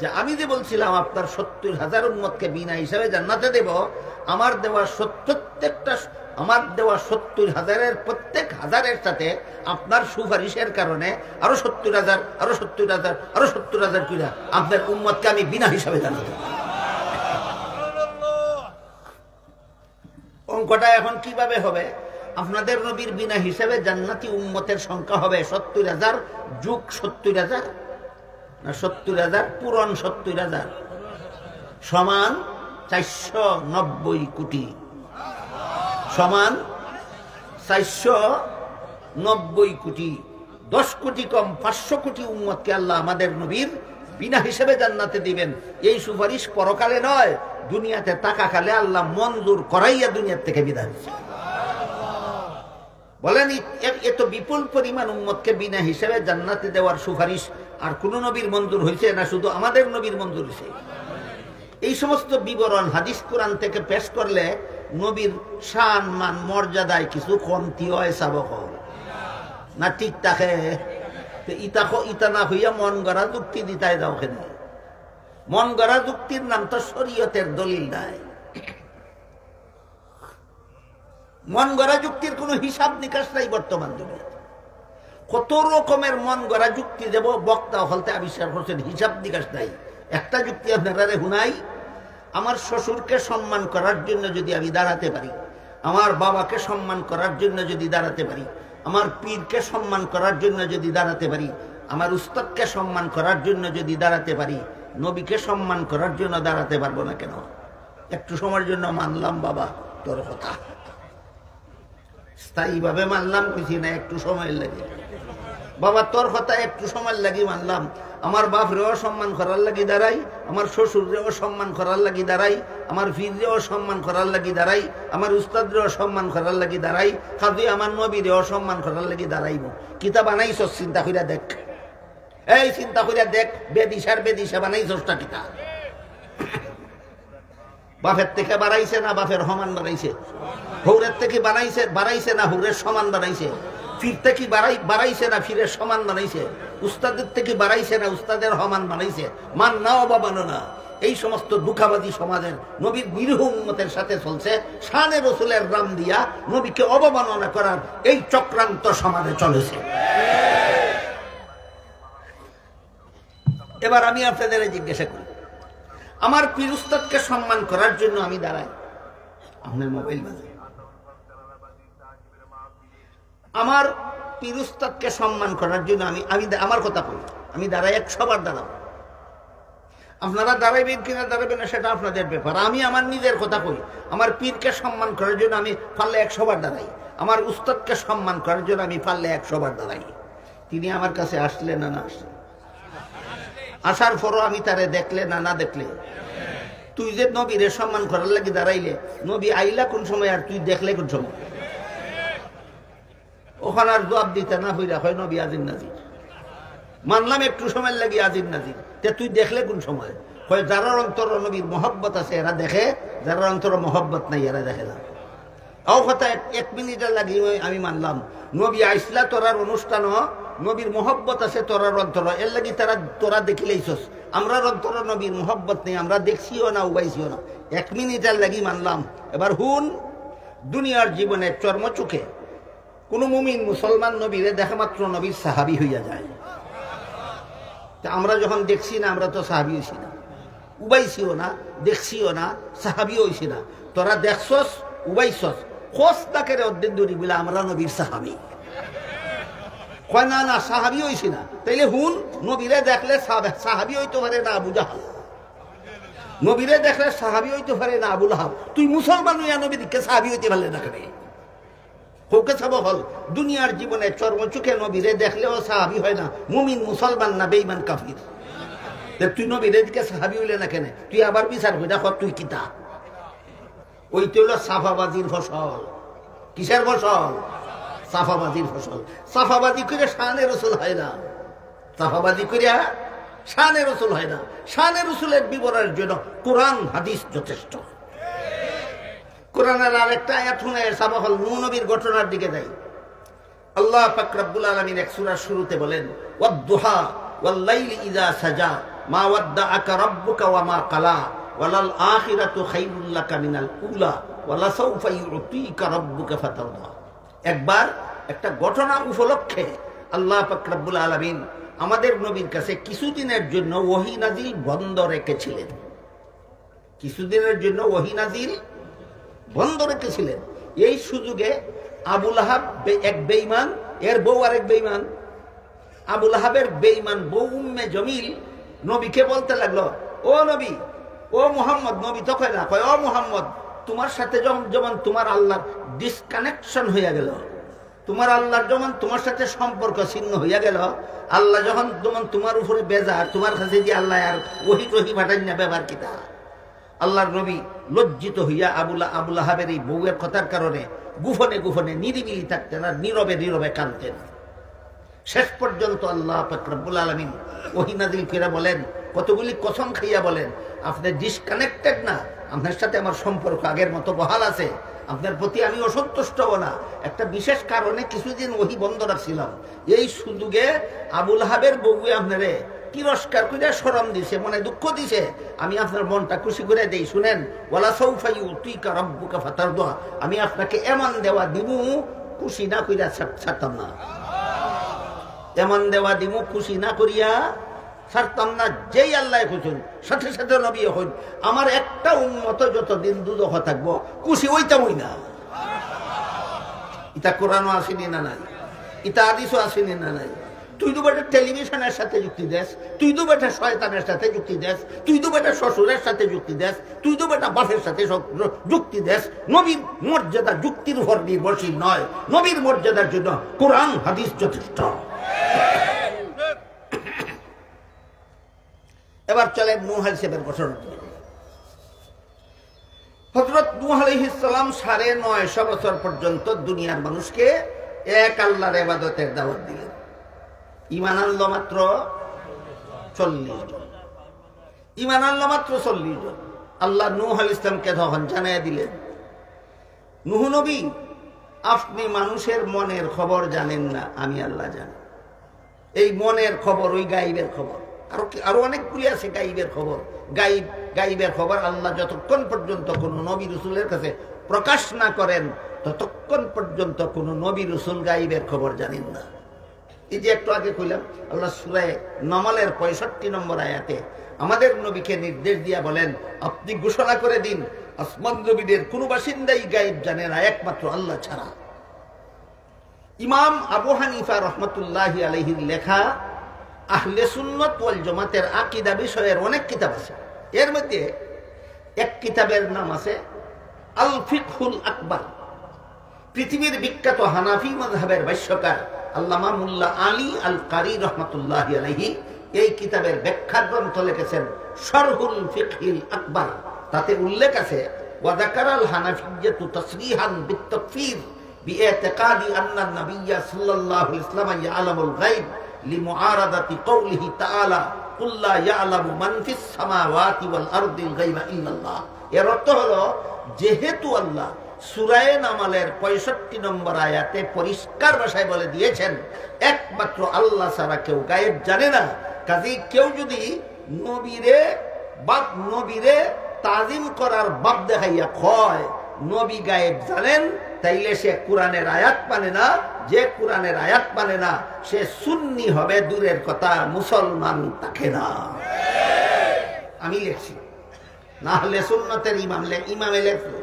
যে আমি যে বলছিলাম আপনার ৭০,০০০ উম্মতকে বিনা হিসাবে জান্নাতে দেব, আমার দেওয়া ৭০,০০০-এর প্রত্যেক হাজারের সাথে আপনার সুপারিশের কারণে আরো ৭০,০০০, আরো ৭০,০০০, আরো ৭০,০০০ কিনা আপনার উম্মতকে আমি বিনা হিসাবে জান্নাতে দেব। অঙ্কটা এখন কিভাবে হবে? আপনাদের নবীর বিনা হিসাবে জান্নাতি উম্মতের সংখ্যা হবে ৭০,০০০ যোগ ৭০,০০০, না ৭০,০০০ পূরণ ৭০,০০০ সমান ৪৯০ কোটি, সমান ৪৯০ কোটি। ১০ কোটি কম ৫০০ কোটি উম্মতকে আল্লাহ আমাদের নবীর বিনা হিসাবে জান্নাতে দিবেন। এই সুপারিশ পরকালে নয়, দুনিয়াতে থাকাকালে আল্লাহ মঞ্জুর করাইয়া দুনিয়ার থেকে বিদায় দিয়েছে। বলেন, এত বিপুল পরিমাণ উম্মতকে বিনা হিসাবে জান্নাতে দেওয়ার সুপারিশ আর কোন নবীর মঞ্জুর হয়েছে না শুধু আমাদের নবীর মঞ্জুর হয়েছে? এই সমস্ত বিবরণ হাদিস কোরআন থেকে পেশ করলে নবীর শান মান মর্যাদায় কিছু কমতি হয়, সাবক না? ঠিক থাকে ইতা না হইয়া মন গড়া যুক্তি দিতাই দাও। কেন মন গড়া যুক্তির নাম তো শরীয়তের দলিল নাই। মন গড়া যুক্তির কোন হিসাব নিকাশ নাই বর্তমান দুনিয়াতে। কত রকমের মন গড়া যুক্তি দেব বক্তা হলতে আবিষ্কার করছেন, হিসাব নিকাশ নাই। একটা যুক্তি আপনারা হুনাই, আমার শ্বশুরকে সম্মান করার জন্য যদি আমি দাঁড়াতে পারি, আমার বাবাকে সম্মান করার জন্য যদি দাঁড়াতে পারি, আমার পীরকে সম্মান করার জন্য যদি দাঁড়াতে পারি, আমার উস্তাদকে সম্মান করার জন্য যদি দাঁড়াতে পারি, নবীকে সম্মান করার জন্য দাঁড়াতে পারবো না কেন? একটু সময়ের জন্য মানলাম বাবা তোর কথা, স্থায়ীভাবে মানলাম কিছু না, একটু সময় লাগে। বাবা তোর কথা একটু সময় লাগি মানলাম। আমার বাপ রেও সম্মান করার লাগি দাঁড়াই, আমার শ্বশুর রেও সম্মান করার লাগি দাঁড়াই, আমার ফির রেও সম্মান করার লাগি দাঁড়াই, আমার উস্তাদ রেও সম্মান করার লাগি দাঁড়াই, খাদি আমার নবী রেও সম্মান করার লাগি দাঁড়াইব। কিতা বানাইছ চিন্তা কইরা দেখ, এই চিন্তা কইরা দেখ, বেদিশা বানাইছটা কিতা? বাপের থেকে বাড়াইছে না বাপের সমান বানাইছে? হৌরের থেকে বাড়াইছে না হৌরের সমান বানাইছে? ফির থেকে বাড়াইছে না ফিরের সমান বানাইছে? উস্তাদের থেকে বাড়াইছে না উস্তাদের সমান বানাইছে? মান নাও বা মানো না, এই সমস্ত দুঃখাবাদী সমাজের নবীর নিরীহ উম্মতের সাথে চলছে শানে রসুলের নাম দিয়া নবীকে অবমাননা করার এই চক্রান্ত সমাজে চলেছে। এবার আমি আপনাদের জিজ্ঞাসা করি, আমার পীর উস্তাদকে সম্মান করার জন্য আমি দাঁড়াই, আপনার মোবাইল বাজে, আমার পীর উস্তাদকে সম্মান করার জন্য আমি আমার কথা কই, আমি দাঁড়াই 100 বার দাঁড়াবো। আপনারা দাঁড়াইবেন কিনা দাঁড়াবেন না সেটা আপনাদের ব্যাপার। আমি আমার নিজের কথা কই, আমার পীরকে সম্মান করার জন্য আমি পারলে 100 বার দাঁড়াই, আমার উস্তাদকে সম্মান করার জন্য আমি পারলে 100 বার দাঁড়াই। তিনি আমার কাছে আসলেন না আসলেন? আসার পরও আমি তারে দেখলে না দেখলে, তুই যে নবীরে সম্মান করার লাগি দাঁড়াইলে, নবী আইলা কোন সময় আর তুই দেখলে কোন সময়? ওখানে আর জবাব দিতে না হইরা হয় নবী আজির নাজির। মানলাম একটু সময় লাগি আজির নাজির, তে তুই দেখলে কোন সময়? হয় যারা অন্তর নবীর মহব্বত আছে এরা দেখে, যারা অন্তর মহব্বত নাই এরা দেখে না। ও কথা 1 মিনিটের লাগি আমি মানলাম নবী আইসলা তোরার অনুষ্ঠান, নবীর মহব্বত আছে তোরার অন্তর, এর লাগি তোরা দেখিলেইছস। আমরা অন্তর নবীর মহব্বত নেই, আমরা দেখছিও না উবাইছিও না। 1 মিনিটের লাগি মানলাম। এবার হুন, দুনিয়ার জীবনে চর্মচোখে কোন মুমিন মুসলমান নবীরে দেখা মাত্র নবীর সাহাবী হইয়া যায়। আমরা যখন দেখছি না, আমরা তো সাহাবী হইছি না, উবাইছিও না, দেখছিও না, সাহাবী হইছি না। তোরা দেখছস, উবাইছস, খোঁজ তাকে অর্ধেক দূরি বলে আমরা নবীর সাহাবী। কয় না সাহাবী হইছি না। তাইলে হুন, নবীরে দেখলে সাহাবী হইতে পারে না আবু জাহাল, নবীরে দেখলে সাহাবী হইতে পারে না আবু লাহাব। তুই মুসলমান হইয়া নবী দিকে সাহাবী হইতে পারলে না কেন? হোকে সব হল দুনিয়ার জীবনে চর্মচোখে নবীরে দেখলেও সাহাবী হয় না, মুমিন মুসলমান না বেঈমান কাফির। তুই নবীরে দিকে সাহাবী হইলে না কেন? তুই আবার বিচার কইরা কর তুই কিতা? ওইটা হলো সাফাবাজির ফসল। কিসের ফসল? সাফাবাজির ফসল। সাফাবাজি করে শানে রসুল হয় না, সাফাবাজি করে শানে রসুল হয় না। শানে রসুলের বিবরণের জন্য কোরআন হাদিস যথেষ্ট। কোরআনের আরেকটা আয়াত শুনে সাবা হল নূহ নবীর ঘটনার দিকে যাই। আল্লাহ পাক রব্বুল আলামিন এক সূরার শুরুতে বলেন, ওয়াদ-দুহা ওয়াল-লাইলি ইযা সাজা মা ওয়াদ্দাআকা রাব্বুকা ওয়া মা ক্বালা ওয়ালাল আখিরাতু খায়রুল লাকা মিনাল উলা ওয়ালা সাওফা ইউতিকা রাব্বুকা ফাতারদা। একবার একটা ঘটনা উপলক্ষে আল্লাহ পাক রব্বুল আলামিন আমাদের নবীর কাছে কিছুদিনের জন্য ওহী নাজিল বন্ধ রেখেছিলেন। কিছুদিনের জন্য ওহী নাজিল বন্ধ রেখেছিলেন। এই সুযোগে আবু লাহাব এক বেঈমান, এর বউ আরেক বেঈমান। আবু লাহাবের বেঈমান বউ উম্মে জমিল নবীকে বলতে লাগলো, ও নবী, ও মুহাম্মদ। নবী তো কয় না, কয় ও মুহাম্মদ, তোমার সাথে যেমন তোমার আল্লাহর ডিসকানেকশন হইয়া গেল, তোমার আল্লাহর যেমন তোমার সাথে সম্পর্ক ছিন্ন হইয়া গেল, আল্লাহ যখন যেমন তোমার উপরে বেজার, তোমার কাছে যে আল্লাহ আর ওহী টহি পাঠাই না, ব্যাপার কিতা? আল্লাহর নবী লজ্জিত হইয়া আবু লাহাবের এই বউয়ের কথার কারণে গোপনে গোপনে নিরিবিলি থাকতেন আর নীরবে নীরবে কাঁদতেন। শেষ পর্যন্ত আল্লাহ পাক রব্বুল আলামিন ওহী নাযিল করে বলেন, কতগুলি কসম খাইয়া বলেন, আপনি ডিসকানেক্টেড না, আপনার সাথে আমার সম্পর্ক আগের মতো বহাল আছে, আপনার প্রতি আমি অসন্তুষ্ট হব না। একটা বিশেষ কারণে কিছুদিন ওহী বন্ধ রাখছিলাম। এই সুযোগে আবু লাহাবের বউয়ে আপনারে তিরস্কার করে শরম দিছে, মনে দুঃখ দিছে, আমি আপনার মনটা খুশি করে দেই। শুনেন, ওয়ালা সাওফা ইউতিকা রাব্বুকা ফাতারদা, আমি আপনাকে এমন দেওয়া দিব খুশি না কইরা ছাড়তাম না। এমন দেওয়া দিব খুশি না করিয়া ছাড়তাম না। যেই আল্লাহ খুঁজুন সাথে সাথে নবী হইন। আমার একটা উম্মত যতদিন দুদক থাকবো খুশি হইতামই না। ইতা কোরআনও আসেনি না নাই, ইতা হাদিসও আসেনি না নাই। তুই তো বেটা টেলিভিশনের সাথে যুক্তি দেস, তুই তো বেটা শয়তানের সাথে যুক্তি দেস, তুই তো বেটা শ্বশুরের সাথে যুক্তি দেস, তুই তো বেটা বাপের সাথে যুক্তি দেস। নবীর মর্যাদা যুক্তির উপর নির্ভরশীল নয়, নবীর মর্যাদার জন্য কোরআন হাদিস যথেষ্ট। এবার চলে নূহ আলাইহিস ঘটনা। হযরত নূহ আলাইহিস সালাম ৯৫০ বছর পর্যন্ত দুনিয়ার মানুষকে এক আল্লাহর ইবাদতের দাওয়াত দিলেন। ঈমান আনলো মাত্র ৪০ জন। ঈমান আনলো মাত্র ৪০ জন। আল্লাহ নূহ আলাইহিস সালামকে তখন জানাইয়া দিলেন, নূহ নবী, আপনি মানুষের মনের খবর জানেন না, আমি আল্লাহ জানি। এই মনের খবর ওই গায়েবের খবর। আরো অনেকগুলি আছে গায়েবের খবর। গায়েবের খবর আল্লাহ যতক্ষণ পর্যন্ত কোন নবী রাসূলের কাছে প্রকাশ না করেন ততক্ষণ পর্যন্ত কোন নবী রাসূল গায়েবের খবর জানেন না। এই যে একটু আগে কইলাম, আল্লাহ সূরা নমলের ৬৫ নম্বর আয়াতে আমাদের নবীকে নির্দেশ দিয়া বলেন, আপনি ঘোষণা করে দিন আসমান জমিনের কোন বাসিন্দাই গায়েব জানে না একমাত্র আল্লাহ ছাড়া। ইমাম আবু হানিফা রাহমাতুল্লাহি আলাইহির লেখা আহলে সুন্নাত ওয়াল জামাতের আকীদা বিষয়ের অনেক কিতাব আছে। এর মধ্যে এক কিতাবের নাম আছে আল ফিকহুল আকবার। পৃথিবীর বিখ্যাত হানাফি মাযহাবের ভাষ্যকার আল্লামা মুল্লা আলী আল কারি রাহমাতুল্লাহি আলাইহি এই কিতাবের ব্যাখ্যা গ্রন্থ লিখেছেন শরহুল ফিকহিল আকবার। তাতে উল্লেখ আছে ওয়াযাকারাল হানাফিয়্যাতু তাসরিহান বিত-তাকফীর বিইতিকাদি আন্না নাবিয়্যা সাল্লাল্লাহু আলাইহি ওয়াসাল্লাম ইয়ালামুল গায়ব লিমুআরাদাতি কওলিহি তাআলা কুল লা ইয়ালামু মান ফিস সামাওয়াতি ওয়াল আরদিল গায়বা ইল্লাল্লাহ। এর অর্থ হলো যেহেতু আল্লাহ সূরা নামলের 65 নম্বর আয়াতে পরিষ্কার ভাষায় বলে দিয়েছেন একমাত্র আল্লাহ ছাড়া কেউ গায়েব জানে না, কাজেই কেউ যদি নবীরে তাজিম করার বাপ দেখাইয়া কয় নবী গায়েব জানেন, তাইলে সে কোরআনের আয়াত মানে না। যে কোরআনের আয়াত মানে না সে সুন্নি হবে দূরের কথা, মুসলমান থাকে না। আমি লেখছি না, আহলে সুন্নতের ইমামে লেখছো,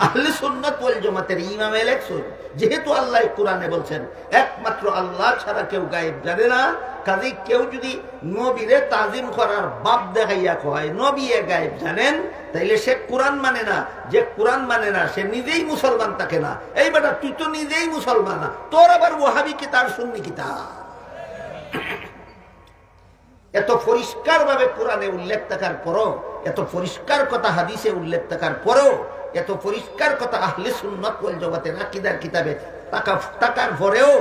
আহলে সুন্নাত ওয়াল জামাতের ইমামে লেখছো। যেহেতু আল্লাহ কোরআনে বলছেন একমাত্র আল্লাহ ছাড়া কেউ গায়েব জানে না, কাজেই কেউ যদি নবীরে তাজিম করার বাপ দেখাইয়া কয় নবী গায়েব জানেন, তাইলে সে কোরআন মানে না। যে কোরআন মানে না সে নিজেই মুসলমান থাকে না। এই বেটা তুই তো নিজেই মুসলমান না, তোর আবার ওয়াহাবি কিতাব সুন্নি কিতাব। এত পরিষ্কার ভাবে কোরআনে উল্লেখ থাকার পরও, এত পরিষ্কার কথা হাদিসে উল্লেখ থাকার পরও, এত পরিষ্কার কথা আহলে সুন্নাত ওয়াল জামাতের আকীদার কিতাবে থাকার পরেও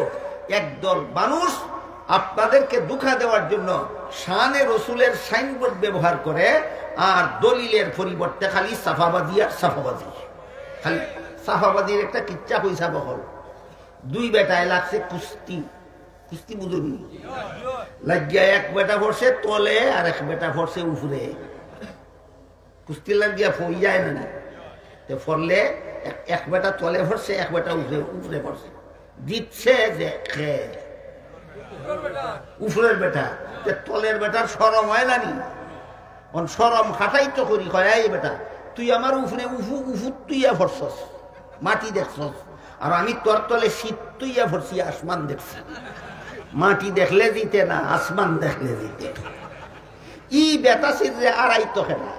একদল মানুষ আপনাদেরকে ধোঁকা দেওয়ার জন্য শানে রসুলের সাইনবোর্ড ব্যবহার করে আর দলিলের পরিবর্তে খালি সাফাবাদী আর সাফাবাদী, খালি সাফাবাদীর একটা কিচ্ছা পয়সা বহল। দুই বেটায় লাগছে কুস্তি, কুস্তি বুঝুনি লাগিয়া, এক বেটা পড়ছে তলে আর এক বেটা পড়ছে উপরে। কুস্তি লাগিয়া ফই যায় না, ফরলে এক বেটা তলে পড়ছে এক বেটা উপরে পড়ছে, দিচ্ছে যে উপরের বেটা, তলের বেটার সরম হয় না নি, সরম খাটাই তো করি কয় বেটা তুই আমার উপরে উফুর তুইয়া পড়ছস, মাটি দেখছস, আর আমি তোর তলে শীত তুইয়া পড়ছি, আসমান দেখছি। মাটি দেখলে দিতে না, আসমান দেখলে দিতে। ই বেতাসির রে আড়াইতো খেলা,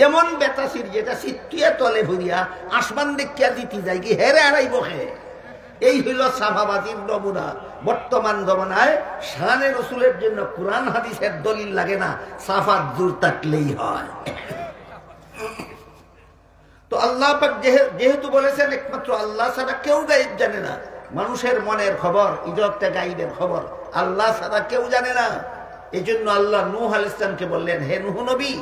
এমন বেতাসির যেটা শীতুয়া তলে ভরিয়া আসমান দেখিয়া দিতে যায় কি হেরে আড়াইব খে। এই হইল সাফাবাদীর নমুনা। বর্তমান জমানায় শানে রসুলের জন্য কুরআন হাদিসের দলিল লাগে না, সাফাত জোর থাকলেই হয়। তো আল্লাহ পাক যেহেতু বলেছেন একমাত্র আল্লাহ ছাড়া কেউ গায়েব জানে না, মানুষের মনের খবর, ইজরতে গায়েবের খবর আল্লাহ ছাড়া কেউ জানে না। এই জন্য আল্লাহ নূহ আলাইহিস সালামকে বললেন, হে নূহ নবী,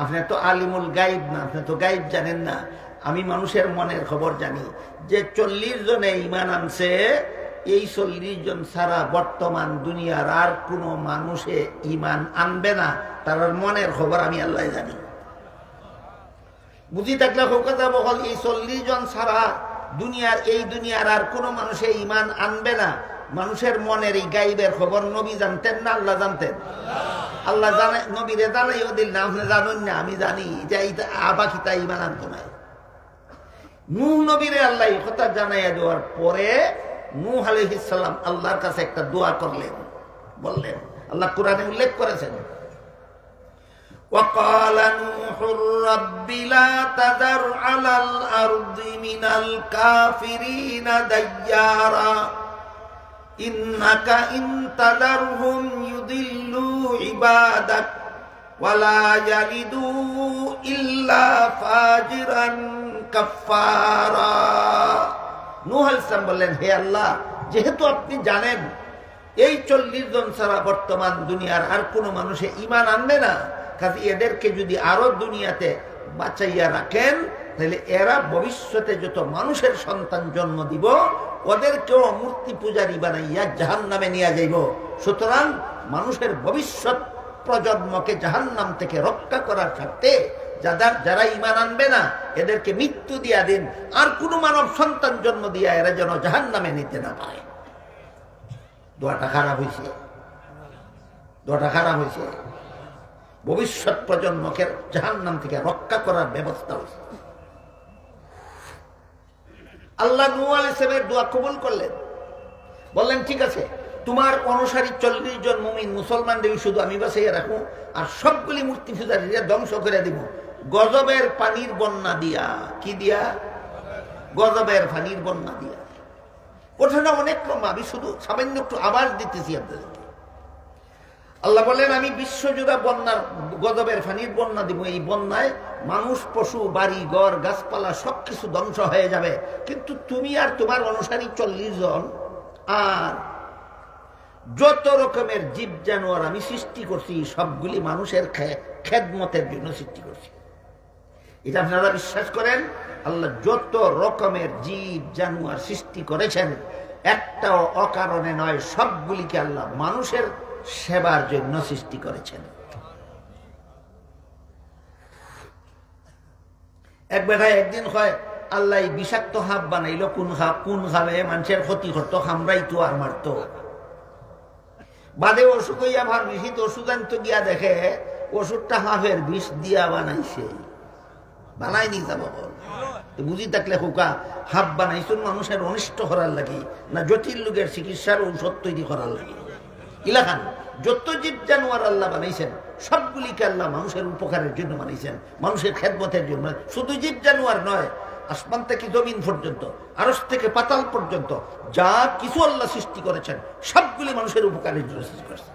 আপনি তো আলিমুল গায়েব না, আপনি তো গায়েব জানেন না, আমি মানুষের মনের খবর জানি। যে 40 জনে ঈমান আনছে, এই 40 জন ছাড়া বর্তমান দুনিয়ার আর কোনো মানুষে ঈমান আনবে না, তার মনের খবর আমি আল্লাহ জানি। বুঝি থাকলে কথা বল, এই 40 জন ছাড়া দুনিয়ার আর কোনো মানুষে ঈমান আনবে না। মানুষের মনের এই গায়েবের খবর নবী জানতেন না আল্লাহ জানতেন? আল্লাহ জানে, নবীরে জানাইও দিল না, আপনি জানেন না আমি জানি যে বাকি তা ঈমান আনতো না। নূহ নবীরে আল্লাহ এই কথা জানাইয়া দেওয়ার পরে নূহ আলাইহিস সালাম আল্লাহর কাছে একটা দোয়া করলেন, বললেন, আল্লাহ কোরআনে উল্লেখ করেছেন, وقال نوح رب لا تذر على الأرض من الكافرين ديارا إنك إن تذرهم يضلوا عبادك ولا يلدوا إلا فاجرا كفارا। নূহ আলাইহিস সালাম বললেন, হে আল্লাহ, যেহেতু আপনি জানেন এই 40 জন ছাড়া বর্তমান দুনিয়ার আর কোনো মানুষে ঈমান আনবে না, কাজে এদেরকে যদি আরো দুনিয়াতে বাঁচাইয়া রাখেন, তাহলে এরা ভবিষ্যতে যত মানুষের সন্তান জন্ম দিব ওদেরকেও মূর্তি পূজারী বানাইয়া জাহান্নামে নিয়ে যাইব। সুতরাং মানুষের ভবিষ্যৎ প্রজন্মকে জাহান্নাম থেকে রক্ষা করার স্বার্থে যারা ঈমান আনবে না এদেরকে মৃত্যু দিয়া দিন, আর কোন মানব সন্তান জন্ম দিয়া এরা যেন জাহান্নামে নিতে না পারে। দোয়াটা খারাপ হয়েছে, দোয়াটা খারাপ হয়েছে। ভবিষ্যৎ প্রজন্মকে জাহান্নাম থেকে রক্ষা করার ব্যবস্থা হয়েছে। আল্লাহ নূহ আলাইহিস সালামের দোয়া কবুল করলেন, বললেন ঠিক আছে, তোমার অনুসারী 40 জন মুমিন মুসলমানদের শুধু আমি বাঁচাইয়া রাখবো, আর সবগুলি মূর্তি পূজারীরা ধ্বংস করে দিব গজবের পানির বন্যা দিয়া। কি দিয়া? গজবের পানির বন্যা দিয়া। ওঠানো অনেক কম, আমি শুধু সামান্য একটু আওয়াজ দিতেছি আপনাদেরকে। আল্লাহ বলেন আমি বিশ্বজুড়া বন্যার গজবের পানির বন্যা দিব। এই বন্যায় মানুষ, পশু, বাড়ি ঘর, গাছপালা সবকিছু ধ্বংস হয়ে যাবে, কিন্তু তুমি আর তোমার অনুসারী 40 জন আর যত রকমের জীব জানোয়ার আমি সৃষ্টি করছি সবগুলি মানুষের খেদমতের জন্য সৃষ্টি করছি। এটা আপনারা বিশ্বাস করেন? আল্লাহ যত রকমের জীব জানোয়ার সৃষ্টি করেছেন একটাও অকারণে নয়, সবগুলিকে আল্লাহ মানুষের সেবার জন্য সৃষ্টি করেছেন। এক বেটায় একদিন হয় আল্লাহ বিষাক্ত হাব বানাইলো, কোন খাবে মানুষের ক্ষতি করতো, খামরাইতো আর মারতো। বাদে ওষুধ হইয়া ফার্মেসিতে ওষুধ আনতে গিয়া দেখে ওষুধটা হাফের বিষ দিয়া বানাইছে। বানাইনি যাব বুঝি থাকলে খোকা হাব বানাইছুন মানুষের অনিষ্ট করার লাগে না জটিল লোকের চিকিৎসার ঔষধ তৈরি করার লাগে? ইলাখান যত জীব জানোয়ার আল্লাহ বানাইছেন সবগুলিকে আল্লাহ মানুষের উপকারের জন্য বানাইছেন, মানুষের খেদমতের জন্য। শুধু জীব জানোয়ার নয়, আসমান থেকে জমিন পর্যন্ত, আরশ থেকে পাতাল পর্যন্ত যা কিছু আল্লাহ সৃষ্টি করেছেন সবগুলি মানুষের উপকারের জন্য সৃষ্টি করেছেন।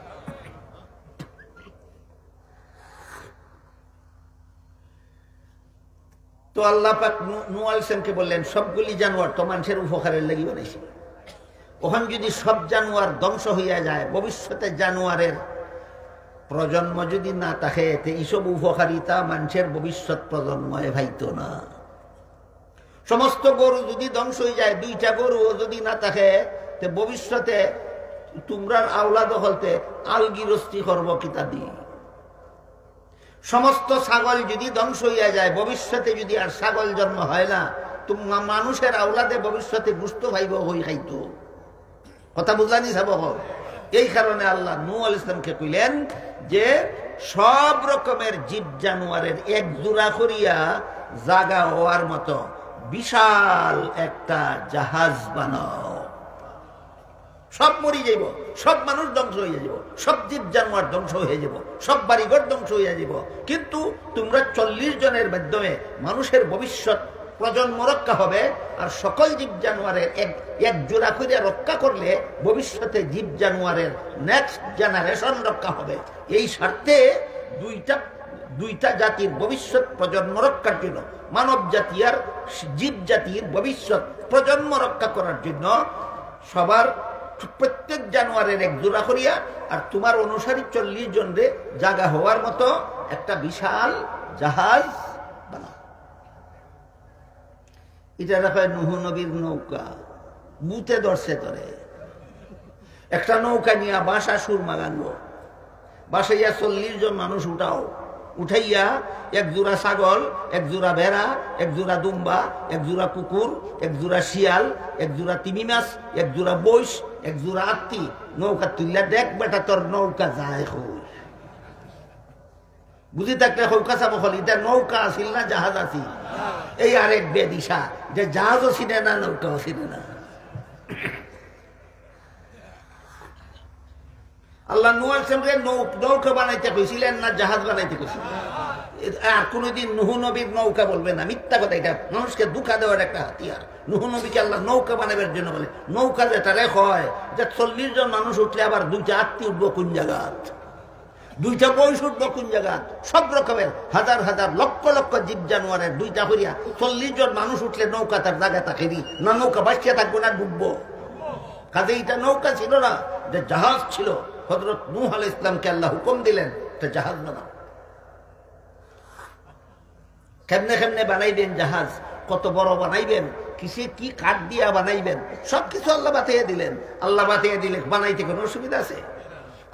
তো আল্লাহ পাক নূহ আলাইহিস সালামকে বললেন সবগুলি জানোয়ার তো মানুষের উপকারের লাগি বানাইছে। ওখান যদি সব জানোয়ার ধ্বংস হইয়া যায়, ভবিষ্যতে জানোয়ারের প্রজন্ম যদি না থাকে, এইসব উপকারিতা মানুষের ভবিষ্যৎ প্রজন্মে ভাইতো না। সমস্ত গরু যদি ধ্বংস হয়ে যায়, 2টা গরু যদি না থাকে, তে ভবিষ্যতে তোমরা আওলাদ হলতে আলগিরস্তি করব কিতা দি। সমস্ত ছাগল যদি ধ্বংস হইয়া যায়, ভবিষ্যতে যদি আর ছাগল জন্ম হয় না, তোমরা মানুষের আওলাদে ভবিষ্যতে গুস্ত ভাইব হই খাইতো। কথা বুঝলানি যাব? এই কারণে আল্লাহ নূহ আলাইহিস সালামকে কইলেন যে সব রকমের জীব জানোয়ারের এক জোড়া করিয়া জাগা হওয়ার মতো বিশাল একটা জাহাজ বানাও। সব মরি যাইব, সব মানুষ ধ্বংস হয়ে যাব, সব জীব জানোয়ার ধ্বংস হয়ে যাব, সব বাড়িঘর ধ্বংস হয়ে যাব, কিন্তু তোমরা 40 জনের মাধ্যমে মানুষের ভবিষ্যৎ প্রজন্ম রক্ষা হবে। আর সকল জীব জানোয়ারের এক জোড়া করে রক্ষা করলে ভবিষ্যতে জীব জানোয়ারের নেক্সট জেনারেশন রক্ষা হবে। এই স্বার্থে দুইটা জাতির ভবিষ্যৎ প্রজন্ম রক্ষার জন্য, মানব জাতি আর জীব জাতির ভবিষ্যৎ প্রজন্ম রক্ষা করার জন্য সবার প্রত্যেক জানোয়ারের এক জোড়া করিয়া আর তোমার অনুসারী 40 জনরে জায়গা হওয়ার মতো একটা বিশাল জাহাজ বানাও। এটা রাখা নূহ নবীর নৌকা। বুতে ধরছে ধরে একটা নৌকা নিয়ে বাসা সুরমা গানবো, বাসাইয়া 40 জন মানুষ উঠাইয়া এক জোড়া ছাগল, এক জোড়া ভেড়া, এক জোড়া দুম্বা, এক জোড়া কুকুর, এক জোড়া শিয়াল, এক জোড়া তিমি মাছ, এক জোড়া বৈশ, এক জোড়া আত্মি নৌকা তুললা। দেখ বেটা তোর নৌকা যায় হই বুঝি থাকলে নৌকা চাব হল। এটা নৌকা আসিল না জাহাজ আসিল? এই আরেক বেদিশা যে জাহাজও চিনে না, নৌকাও চিনে না। আল্লাহ নূহ আলাইহিস সালামকে নৌকা বানাইতে কইছিলেন না জাহাজ বানাইতে কইছিলেন? আর কোনদিন নূহ নবীর নৌকা বলবে না, মিথ্যা কথা। এটা মানুষকে ধোঁকা দেওয়ার একটা হাতিয়ার। নূহ নবীকে আল্লাহ নৌকা বানাবার জন্য বলে। নৌকা যেটা হয় যে 40 জন মানুষ উঠলে আবার 2টা আত্মী উঠবো কোন জায়গাত, 2টা বয়স উঠবো কোন জায়গাত, সব রকমের হাজার হাজার লক্ষ লক্ষ জীব জানোয়ারের 2টা করিয়া 40 জন মানুষ উঠলে নৌকা তার জায়গা থাকে না, নৌকা বাঁচিয়ে থাকবো না, ডুববো। কাজে এটা নৌকা ছিল না, যে জাহাজ ছিল। হযরত নূহ আলাইহিস সালামকে আল্লাহ হুকুম দিলেন একটা জাহাজ বানাও। কেমনে কেমনে বানাইবেন জাহাজ, কত বড় বানাইবেন, কিসে কি কাঠ দিয়া বানাইবেন, সবকিছু আল্লাহ বাতাইয়া দিলেন। আল্লাহ বাতাইয়া দিলে বানাইতে কোনো অসুবিধা আছে?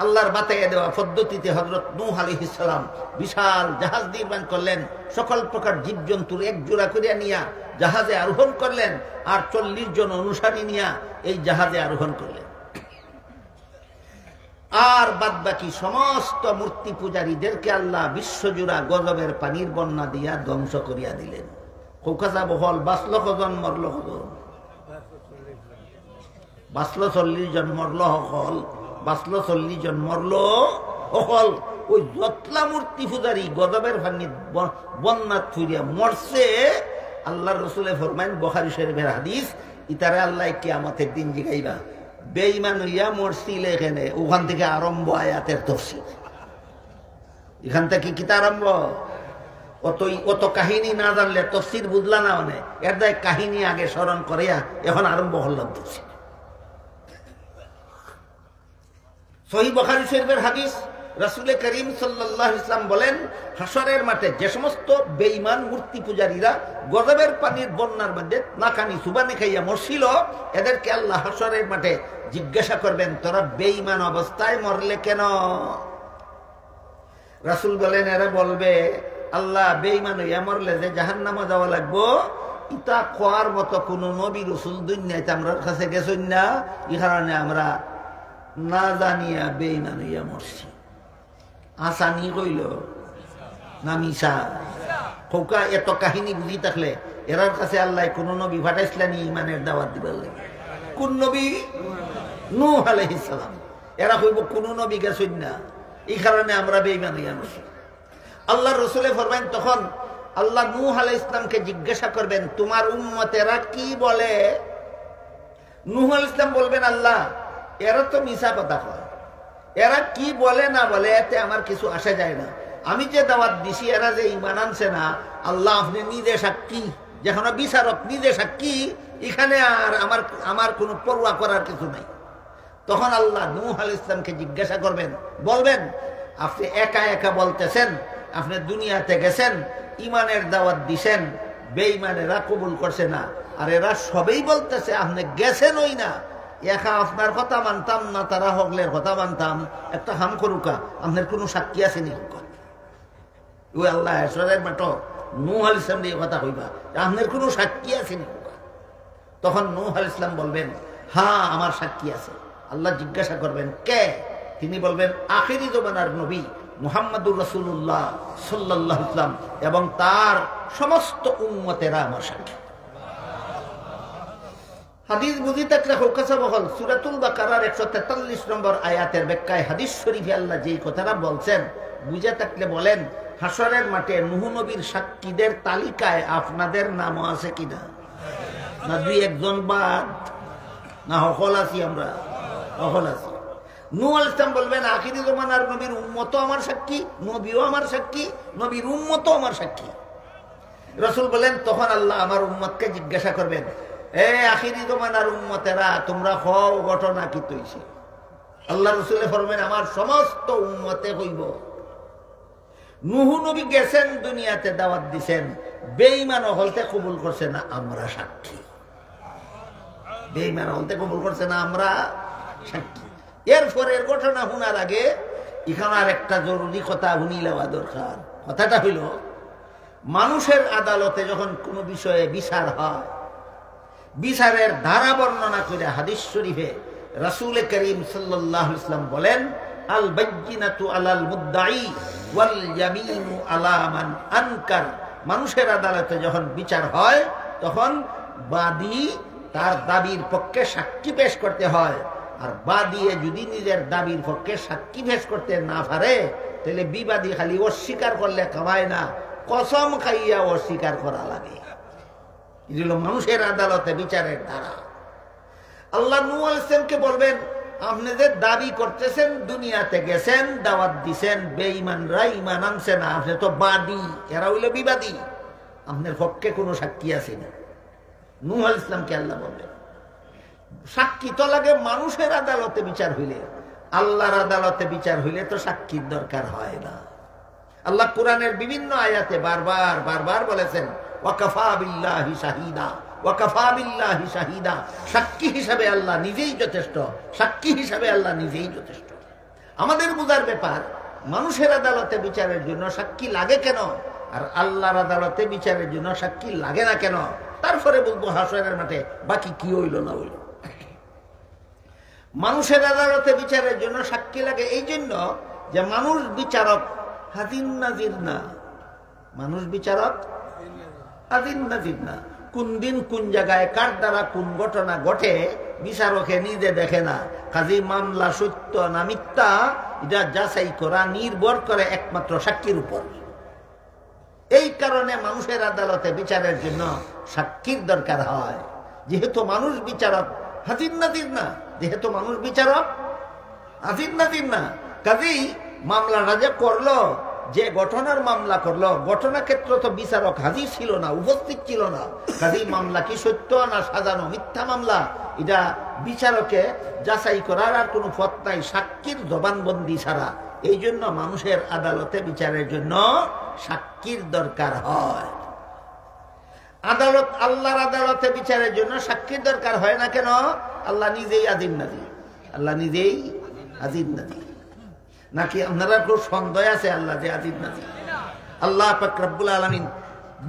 আল্লাহর বাতাইয়া দেওয়া পদ্ধতিতে হযরত নূহ আলাইহিস সালাম বিশাল জাহাজ নির্মাণ করলেন। সকল প্রকার জীবজন্তুর এক জোড়া করিয়া নিয়া জাহাজে আরোহণ করলেন, আর 40 জন অনুসারী নিয়া এই জাহাজে আরোহণ করলেন। আর বাদ বাকি সমস্ত মূর্তি পূজারীদেরকে আল্লাহ বিশ্বজোড়া গজবের পানির বন্যা দিয়া ধ্বংস করিয়া দিলেন। কৌকাসা বহল বাঁচল কজন, মরল কজন? বাঁচল 40 জন, মরল হল। বাঁচল 40 জন, মরল হল। ওই যতলা মূর্তি পূজারী গজবের পানি বন্যা থুইয়া মরছে। আল্লাহ রসুলে ফরমাইন, বুখারী শরীফের হাদিস, ইতারে আল্লাহ কিয়ামতের দিন জিগাইবা বেঈমান হইয়া মরছিল এখানে, ওখান থেকে আরম্ভ আয়াতের তাফসীর। এখান থেকে কিতা আরম্ভ? অত কাহিনী না জানলে তাফসীর বুঝলা না, মানে এর দায় কাহিনী আগে স্মরণ করিয়া এখন আরম্ভ হলাম তাফসীর। সহিহ বুখারী শরীফের হাদিস, রাসূল করিম সাল্লাল্লাহু আলাইহি ওয়াসাল্লাম বলেন, হাসরের মাঠে যে সমস্ত বেঈমান মূর্তি পূজারীরা গজবের পানির বন্যার মধ্যে নাকানি সুবানি খাইয়া মরছিল, এদেরকে আল্লাহ হাসরের মাঠে জিজ্ঞাসা করবেন, তোরা বেঈমান অবস্থায় মরলে কেন? রাসূল বলেন, এরা বলবে, আল্লাহ বেঈমান হইয়া মরলে যে জাহান্নামে যাওয়া লাগবো, ইটা কোয়ার মতো কোন নবী রাসূল দুনিয়াতে আমরার কাছে গেছেন না, এই কারণে আমরা না জানিয়া বেঈমান হইয়া মরছি। আসানি কইল না মিশা? খোকা এত কাহিনী বুঝি থাকলে এরার কাছে আল্লাহ কোন নবী পাঠাইছিলেন ইমানের দাওয়াত দিবার লাগে? কোন নবী? নূহ আলাইহিস সালাম। এরা কইব কোন নবী গেছেন না, এই কারণে আমরা বেঈমান হইয়া মরছি। আল্লাহ রসুলে ফরমাইন, তখন আল্লাহ নূহ আলাইহিস সালামকে জিজ্ঞাসা করবেন, তোমার উম্মতেরা কি বলে? নূহ আলাইহিস সালাম বলবেন, আল্লাহ এরা তো মিশা কথা কয়, এরা কি বলে না বলে এতে আমার কিছু আসে যায় না। আমি যে দাওয়াত দিছি এরা যে ঈমান আনছে না, আল্লাহ আপনি নিজে সাক্ষী, যেখানে বিচারক নিজে সাক্ষী, এখানে আর আমার কোনো পরোয়া করার কিছু নাই। তখন আল্লাহ নূহ আলাইহিস সালামকে জিজ্ঞাসা করবেন, বলবেন, আপনি একা একা বলতেছেন আপনি দুনিয়াতে গেছেন, ইমানের দাওয়াত দিছেন, বেঈমানেরা কবুল করছে না, আর এরা সবেই বলতেছে আপনি গেছেন ওই না, একা আপনার কথা মানতাম না, তারা হগলের কথা মানতাম, একটা হাম করুকা, আপনার কোনো সাক্ষী আছে নি? ওই আল্লাহ হাসরের মাঠে নূহ আলাইহিস সালাম এই কথা কইবা, আপনার কোনো সাক্ষী আছে নি? তখন নূহ আলাইহিস সালাম বলবেন, হ্যাঁ আমার সাক্ষী আছে। আল্লাহ জিজ্ঞাসা করবেন, কে? তিনি বলবেন, আখিরি জমানার নবী মুহাম্মদুর রাসূলুল্লাহ সাল্লাল্লাহু আলাইহি ওয়াসাল্লাম এবং তার সমস্ত উম্মতেরা আমার সাক্ষী। হাদিস বুঝি থাকলে হোকাসা বহল সূরাতুল বাকারার 143 নম্বর আয়াতের ব্যাখ্যায় হাদিস শরীফে আল্লাহ যেই কথাটা বলছেন বুঝে থাকলে বলেন, হাসরের মাঠে নূহ নবীর সাক্ষীদের তালিকায় আপনাদের নামও আছে কিনা? না দুই একজন বাদ? না সকল আছি আমরা? সকল আছি। নূহ আলাইহিস সালাম বলবেন, আখিরি জমানার নবীর উম্মতও আমার সাক্ষী, নবীও আমার সাক্ষী, নবীর উম্মতও আমার সাক্ষী। রাসূল বলেন, তখন আল্লাহ আমার উম্মতকে জিজ্ঞাসা করবেন, এ আখিরি জমানার উম্মতেরা তোমরা হও ঘটনা কি তৈছে? আল্লাহ রাসূলে ফরমায়েন, আমার সমস্ত উম্মতে হইব, নূহ নবী গেছেন দুনিয়াতে দাওয়াত দিছেন, বেঈমান হলতে কবুল করছে না, আমরা সাক্ষী। বেঈমান হলতে কবুল করছে না, আমরা সাক্ষী। এরপরের ঘটনা শোনার আগে এখানে আর একটা জরুরি কথা শুনি লওয়া দরকার। কথাটা হইল, মানুষের আদালতে যখন কোনো বিষয়ে বিচার হয়, বিচারের ধারা বর্ণনা করে হাদিস শরীফে রাসূল করিম সাল্লাল্লাহু আলাইহি ওয়াসাল্লাম বলেন, আল বাইয়িনাতু আলাল মুদ্দাঈ ওয়াল ইয়ামিনু আলা মান আনকার। মানুষের আদালতে যখন বিচার হয় তখন বাদী তার দাবির পক্ষে সাক্ষী পেশ করতে হয়, আর বাদী যদি নিজের দাবির পক্ষে সাক্ষী পেশ করতে না পারে তাহলে বিবাদী খালি অস্বীকার করলে কামায় না, কসম খাইয়া অস্বীকার করা লাগে। এগুলো মানুষের আদালতে বিচারের ধারা। আল্লাহ নূহ আলাইহিস সালামকে বলবেন, আপনি যে দাবি করতেছেন দুনিয়াতে গেছেন দাওয়াত দিছেন, বেঈমানরা ঈমান আনছে না, আপনি তো বাদী, এরা হইল বিবাদী, আপনার পক্ষে কোনো সাক্ষী আছে না? নূহ আলাইহিস সালামকে আল্লাহ বলবেন, সাক্ষী তো লাগে মানুষের আদালতে বিচার হইলে, আল্লাহর আদালতে বিচার হইলে তো সাক্ষীর দরকার হয় না। আল্লাহ কোরআনের বিভিন্ন আয়াতে বারবার বারবার বলেছেন, ওয়াকাফা বিল্লাহি শাহিদা, ওয়াকাফা বিল্লাহি শাহিদা, সাক্ষী হিসাবে আল্লাহ নিজেই যথেষ্ট, সাক্ষী হিসাবে আল্লাহ নিজেই যথেষ্ট। আমাদের বুঝার ব্যাপার, মানুষের আদালতে বিচারের জন্য সাক্ষী লাগে কেন, আর আল্লাহর আদালতে বিচারের জন্য সাক্ষী লাগে না কেন, তারপরে বলবো হাসরের মাঠে বাকি কি হইল না হইল। মানুষের আদালতে বিচারের জন্য সাক্ষী লাগে এই জন্য যে মানুষ বিচারক হাজির নাজির না, মানুষ বিচারক হাজির নাজির না। কোন দিন কোন জায়গায় কার দ্বারা কোন ঘটনা ঘটে বিচারকে নিজে দেখে না, কাজী মামলা সত্য না মিথ্যা এটা যাচাই করা নির্ভর করে একমাত্র সাক্ষীর উপর। এই কারণে মানুষের আদালতে বিচারের জন্য সাক্ষীর দরকার হয়, যেহেতু মানুষ বিচারক হাজির নাজির না। যেহেতু মানুষ বিচারক, আজিজ নাজির না। কাজেই মামলাটা যে করলো, যে ঘটনার মামলা করলো, ঘটনা ক্ষেত্র তো বিচারক হাজির ছিল না, উপস্থিত ছিল না। কাজেই মামলা কি সত্য না সাজানো মিথ্যা মামলা, এটা বিচারকে যাচাই করার আর কোনো পথ নাই সাক্ষীর জবানবন্দি ছাড়া। এই জন্য মানুষের আদালতে বিচারের জন্য সাক্ষীর দরকার হয়। আদালত, আল্লাহর আদালতে বিচারের জন্য সাক্ষীর দরকার হয় না কেন? আল্লাহ নিজেই আজিজ নাজির। আল্লাহ নিজেই আজিজ নাজির। নাকি আপনারা খুব সন্দেহ আছে আল্লাহ যে আজিজ নাজির? আল্লাহ পাক রব্বুল আলামিন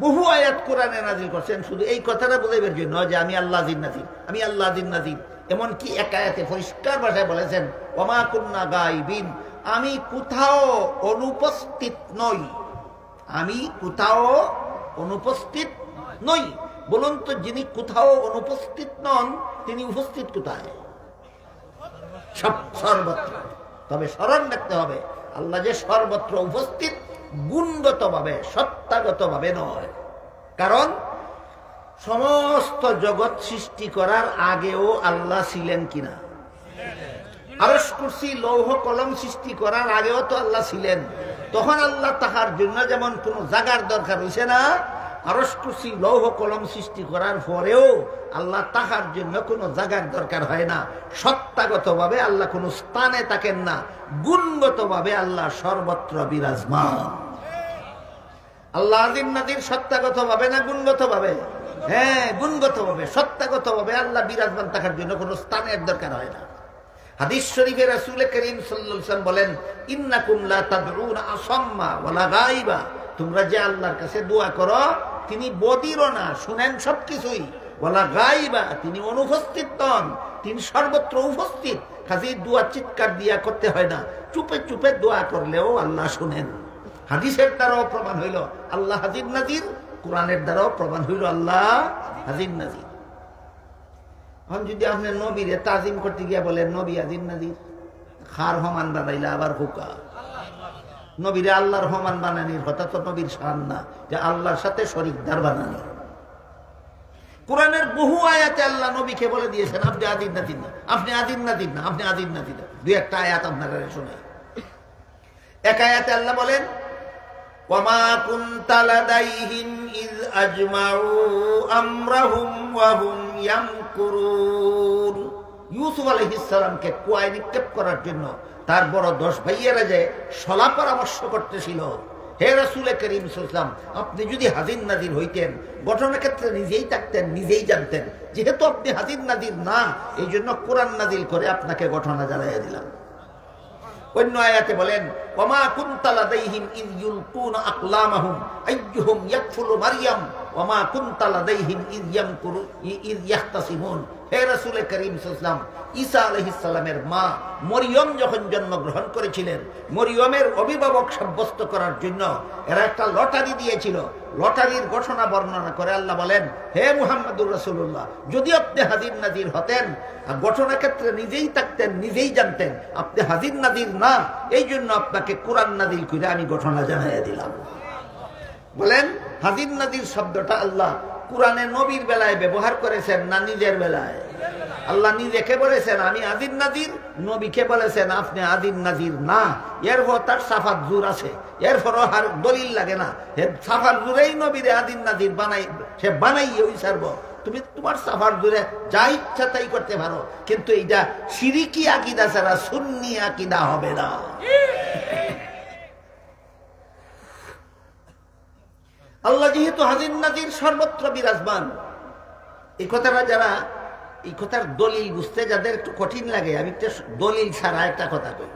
বহু আয়াত কোরআনে নাজিল করছেন শুধু এই কথাটা বোঝাইবার জন্য যে আমি আল্লাহ আজিজ নাজির, আমি আল্লাহ আজিজ নাজির। এমনকি এক আয়াতে পরিষ্কার ভাষায় বলেছেন ওমা কুন্না গায়বিন, আমি কোথাও অনুপস্থিত নই। আমি কোথাও অনুপস্থিত নই। বলুন তো, যিনি কোথাও অনুপস্থিত নন তিনি উপস্থিত কোথায়? সর্বত্র। তবে স্মরণ রাখতে হবে আল্লাহ যে সর্বত্র উপস্থিত, গুণগত ভাবে সত্তাগত ভাবে নয়। কারণ সমস্ত জগৎ সৃষ্টি করার আগেও আল্লাহ ছিলেন কিনা? আরশ কুরসি লৌহ কলম সৃষ্টি করার আগেও তো আল্লাহ ছিলেন। তখন আল্লাহ তাহার জন্য যেমন কোনো জায়গার দরকার হইছে না, আরশ কুরসি লৌহ কলম সৃষ্টি করার পরেও আল্লাহ তাহার জন্য কোনো জায়গার দরকার হয় না। সত্তাগত ভাবে আল্লাহ কোনো স্থানে থাকেন না, গুণগত ভাবে আল্লাহ সর্বত্র বিরাজমান। আল্লাহ আজিজ নাজির সত্তাগত ভাবে না গুণগত ভাবে? হ্যাঁ, গুণগত ভাবে, সত্তাগত ভাবে আল্লাহ বিরাজমান থাকার জন্য কোনো স্থানের দরকার হয় না। হাদিস শরীফে রাসূল করিম সাল্লাল্লাহু আলাইহি ওয়াসাল্লাম বলেন ইন্নাকুম লা তাদউনা আসাম্মা ওয়ালা গায়বা, তোমরা যে আল্লাহর কাছে দোয়া করো তিনি বদিরও না, শুনেন সবকিছুই। ওয়ালা গায়বা, তিনি অনুপস্থিত নন, তিনি সর্বত্র উপস্থিত। কাজেই দোয়া চিৎকার দিয়া করতে হয় না, চুপে চুপে দোয়া করলেও আল্লাহ শুনেন। হাদিসের দ্বারাও প্রমাণ হইল আল্লাহ আজিজ নাজির, কোরআনের দ্বারাও প্রমাণ হইল আল্লাহ আজিজ নাজির। এখন যদি আপনি নবীরে তাজিম করতে গিয়া বলেন নবী আজিজ নাজির, খার হমান বানাইলে আবার হুকা। নবীরে আল্লাহর হমান বানানির কথা তো নবীর শান না, যে আল্লাহর সাথে শরীকদার বানানি। কোরআনের বহু আয়াতে আল্লাহ নবীকে বলে দিয়েছেন আপনি আজিজ নাজির না, আপনি আজিজ নাজির না, আপনি আজিজ নাজির না। দুই একটা আয়াত আপনারা শোনাই। এক আয়াতে আল্লাহ বলেন ওয়ামা কুনতা লাদাইহিম ইয আজমাউ আমরাহুম ওয়া হুম ইয়ামকুরুন। ইউসুফ আলাইহিস সালামকে কুয়ায় নিক্ষেপ করার জন্য তার বড় 10 ভাইয়েরা যে সলা পরামর্শ করতেছিল, হে রাসূল করিম সাল্লাল্লাহু আলাইহি ওয়াসাল্লাম, আপনি যদি হাজির নাজির হইতেন, ঘটনা ক্ষেত্রে নিজেই থাকতেন, নিজেই জানতেন। যেহেতু আপনি হাজির নাজির না, এই জন্য কোরআন নাজিল করে আপনাকে ঘটনা জানাইয়া দিলাম। অন্য আয়াতে বলেন ওমা কুনতা লাদাইহিম ইয ইউলকুনা আকলামাহুম আইয়ুহুম ইয়াকফুলু মারইয়াম ওমা কুনতা লাদাইহিম ইয ইয়ামকুরু ইয ইয়াহতাসিমুন। হে রাসূল করিম সাল্লাল্লাহু আলাইহি ওয়াসাল্লাম, ঈসা আলাইহিস সালামের মা মরিয়ম যখন জন্মগ্রহণ করেছিলেন, মরিয়মের অভিভাবক সাব্যস্ত করার জন্য এরা একটা লটারি দিয়েছিল। লটারির ঘটনা বর্ণনা করে আল্লাহ বলেন হে মুহাম্মদুর রাসূলুল্লাহ, যদি আপনি হাজির নাজির হতেন, ঘটনা ক্ষেত্রে নিজেই থাকতেন, নিজেই জানতেন, আপনি হাজির নাজির না, এই জন্য আপনাকে কোরআন নাজিল করে আমি ঘটনা জানাইয়া দিলাম। বলেন হাজির নাজির শব্দটা আল্লাহ কোরআনে নবীর বেলায় ব্যবহার করেছেন না নিজের বেলায়? আল্লাহ নিজেকে বলেছেন আমি আজিজ নাজির, নবীকে বলেছেন আপনি আজিজ নাজির না। এরপর তার সাফাত জোর আছে, এরপরও আর দলিল লাগে না। সাফাত জোরেই নবীরে আজিজ নাজির বানাই, সে বানাইয়ে ওই সারব। তুমি তোমার সাফার জোরে যা ইচ্ছা তাই করতে পারো, কিন্তু এইটা শিরিকি আকীদা ছাড়া সুন্নি আকীদা হবে না। আল্লাহ যেহেতু হাজির নাজির সর্বত্র বিরাজমান, এই কথাটা যারা, এই কথার দলিল বুঝতে যাদের একটু কঠিন লাগে, আমি একটা দলিল ছাড়া একটা কথা কই।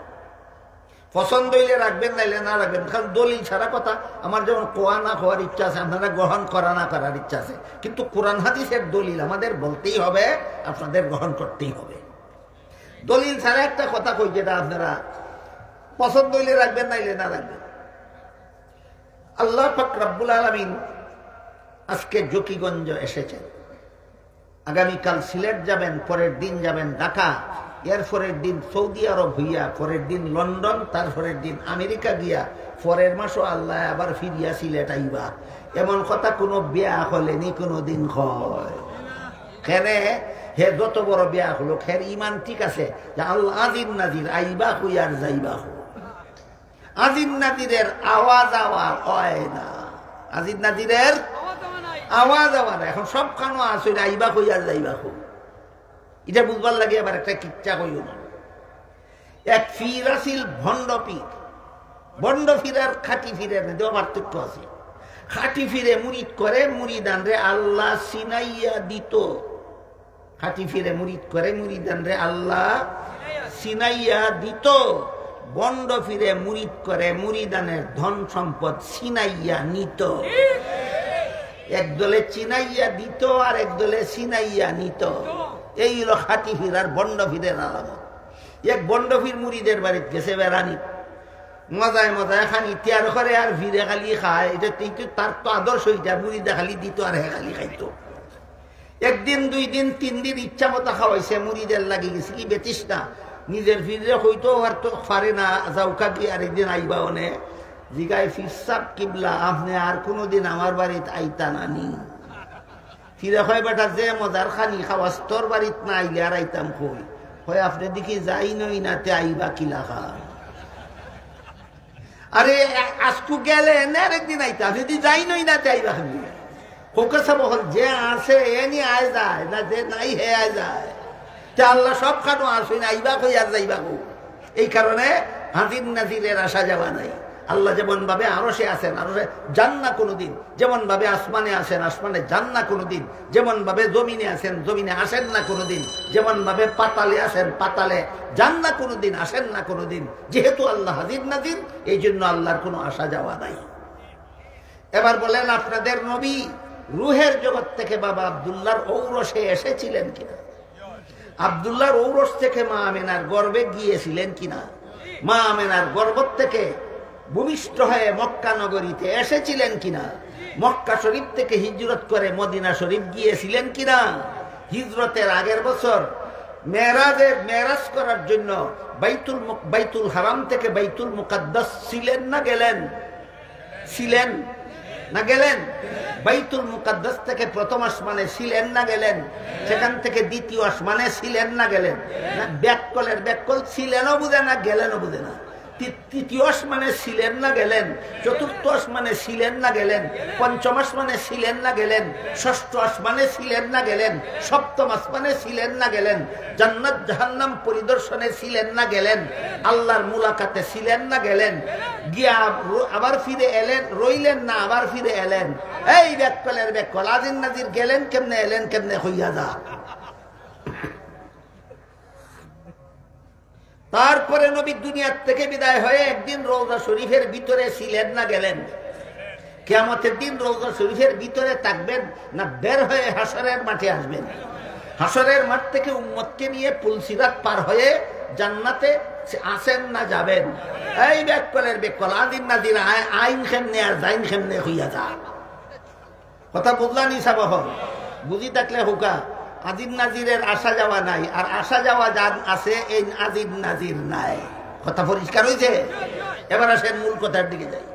পছন্দ হইলে রাখবেন, নাইলে না রাখবেন, কারণ দলিল ছাড়া কথা আমার যেমন কোয়া না হওয়ার ইচ্ছা আছে, আপনারা গ্রহণ করা না করার ইচ্ছা আছে, কিন্তু কোরআন হাদিসের দলিল আমাদের বলতেই হবে, আপনাদের গ্রহণ করতেই হবে। দলিল ছাড়া একটা কথা কই, যেটা আপনারা পছন্দ হইলে রাখবেন, নাইলে না রাখবেন। আল্লাহ পাক রব্বুল আলামিন আজকে জকিগঞ্জ এসেছেন, আগামীকাল সিলেট যাবেন, পরের দিন যাবেন ঢাকা, এর পরের দিন সৌদি আরব হইয়া, পরের দিন লন্ডন, তারপরের দিন আমেরিকা গিয়া, পরের মাসও আল্লাহ আবার ফিরিয়া সিলেট আইবা। এমন কথা কোনো বিয়া হলেনি কোনো দিন হয়? কেন? হে যত বড় বিয়া হলো হের ইমান ঠিক আছে যে আল্লাহ আজির নাজির আইবা হই আর যাইবা হো। আজির নাজিরের আওয়াজ আওয়াজ হয় না, আজির নাজিরের আওয়াজ আওয়াজ এখন সব খানো আসে আইবা হই আর যাইবা হো। এটা বুঝবার লাগে আবার একটা কিচ্ছা কইও না। এক ফির আসিল ভণ্ড পীর, ভণ্ড ফির আর খাঁটি ফিরের মধ্যে পার্থক্য আছে। খাঁটি ফিরে মুরিদ করে মুরিদান রে আল্লাহ সিনাইয়া দিত, খাঁটি ফিরে মুরিদ করে মুরিদান রে আল্লাহ সিনাইয়া দিত। বন্ড ফিরে মুরিদ করে মুরিদানের ধন সম্পদ সিনাইয়া নিত। একদলে চিনাইয়া দিত আর একদলে সিনাইয়া নিত। এই হলো খাঁটি ফির আর বন্ড ফিরের আলামত। এক বন্ড ফির মুরিদের বাড়িতে গেছে বেড়ানি, মজায় মজায় খানি তিয়ার করে আর ভিড়ে খালি খায়। এটা তার তো আদর্শ, এটা মুড়িদা খালি দিত আর হে খালি খাইতো। একদিন দুই দিন তিন দিন ইচ্ছা মতো খাওয়াইছে, মুড়িদের লাগি গেছে কি বেতিস না, নিজের ফিরে হইতো আর তো পারে না যাওকা কি আরেকদিন আইবা অনে জিগায় ফিরসাব কিবলা আপনি আর কোনোদিন আমার বাড়িতে আইতা নানি। ফিরে হয় বেটা যে মজার খানি খাওয়াস তোর বাড়িতে না আইলে আর আইতাম কই হয় আপনি দেখি যাই নই নাতে আইবা কিলা খা। আরে আজকু গেলে আরেকদিন আইতা যদি যাই নই না চাইবা হোকেছে বহল যে আসে এ নিয়ে আয় যায় না, যে নাই হে আয় যায়। তা আল্লাহ সব খানো আসে না আইবা কই আর যাইবা কো। এই কারণে হাজির নাজিরের আসা যাওয়া নাই। আল্লাহ যেমন ভাবে আরশে আছেন আরশে যান না কোনোদিন, যেমন ভাবে আসমানে আসেন আসমানে যান না কোনোদিন, যেমন ভাবে জমিনে আসেন জমিনে আসেন না কোনোদিন, যেমন ভাবে পাতালে আসেন পাতালে যান না কোনোদিন, আসেন না কোনোদিন। যেহেতু আল্লাহ হাজির নাজির এই জন্য আল্লাহর কোনো আসা যাওয়া নাই। এবার বলেন আপনাদের নবী রুহের জগৎ থেকে বাবা আব্দুল্লাহর ঔরসে এসেছিলেন কিনা? আব্দুল্লাহর ঔরস থেকে মা আমেনার গর্ভে গিয়েছিলেন কিনা? মা আমেনার গর্ভ থেকে ভূমিষ্ঠ হয়ে মক্কা নগরীতে এসেছিলেন কিনা? মক্কা শরীফ থেকে হিজরত করে মদিনা শরীফ গিয়েছিলেন কিনা? হিজরতের আগের বছর মেরাজ করার জন্য বাইতুল হারাম থেকে বাইতুল মুকাদ্দাস ছিলেন না গেলেন? ছিলেন না গেলেন? বাইতুল মুকাদ্দাস থেকে প্রথম আসমানে ছিলেন না গেলেন? সেখান থেকে দ্বিতীয় আসমানে ছিলেন না গেলেন? না ব্যাককলের ব্যাককল ছিলেনও বুঝে না গেলেনও বুঝে না। তৃতীয় আসমানে ছিলেন না গেলেন? চতুর্থ আসমানে ছিলেন না গেলেন? পঞ্চম আসমানে ছিলেন না গেলেন? ষষ্ঠ আসমানে ছিলেন না গেলেন? সপ্তম আসমানে ছিলেন না গেলেন? জান্নাত জাহান্নাম পরিদর্শনে ছিলেন না গেলেন? আল্লাহর মুলাকাতে ছিলেন না গেলেন? গিয়া আবার ফিরে এলেন, রইলেন না আবার ফিরে এলেন? এই ব্যাককলের ব্যাককল আজির নাজির গেলেন কেমনে এলেন কেমনে হইয়া যা। তারপরে নবী দুনিয়ার থেকে বিদায় হয়ে একদিন রওজা শরীফের ভিতরে ছিলেন না গেলেন? কিয়ামতের দিন রওজা শরীফের ভিতরে থাকবেন না বের হয়ে হাসরের মাঠে আসবেন? হাসরের মাঠ থেকে উম্মতকে নিয়ে পুলসিরাত পার হয়ে জান্নাতে আসেন না যাবেন? এই ব্যাককলের ব্যাককল আদিন নাদির আইন খেমনে আর জাইন খেমনে হইয়া যা। কথা বুঝলানি সাবাহ? বুঝি থাকলে হুকা আজির নাজিরের আসা যাওয়া নাই, আর আসা যাওয়া যান আছে এই আজির নাজির নাই। কথা পরিষ্কার হয়েছে? এবার আসেন মূল কথার দিকে যাই।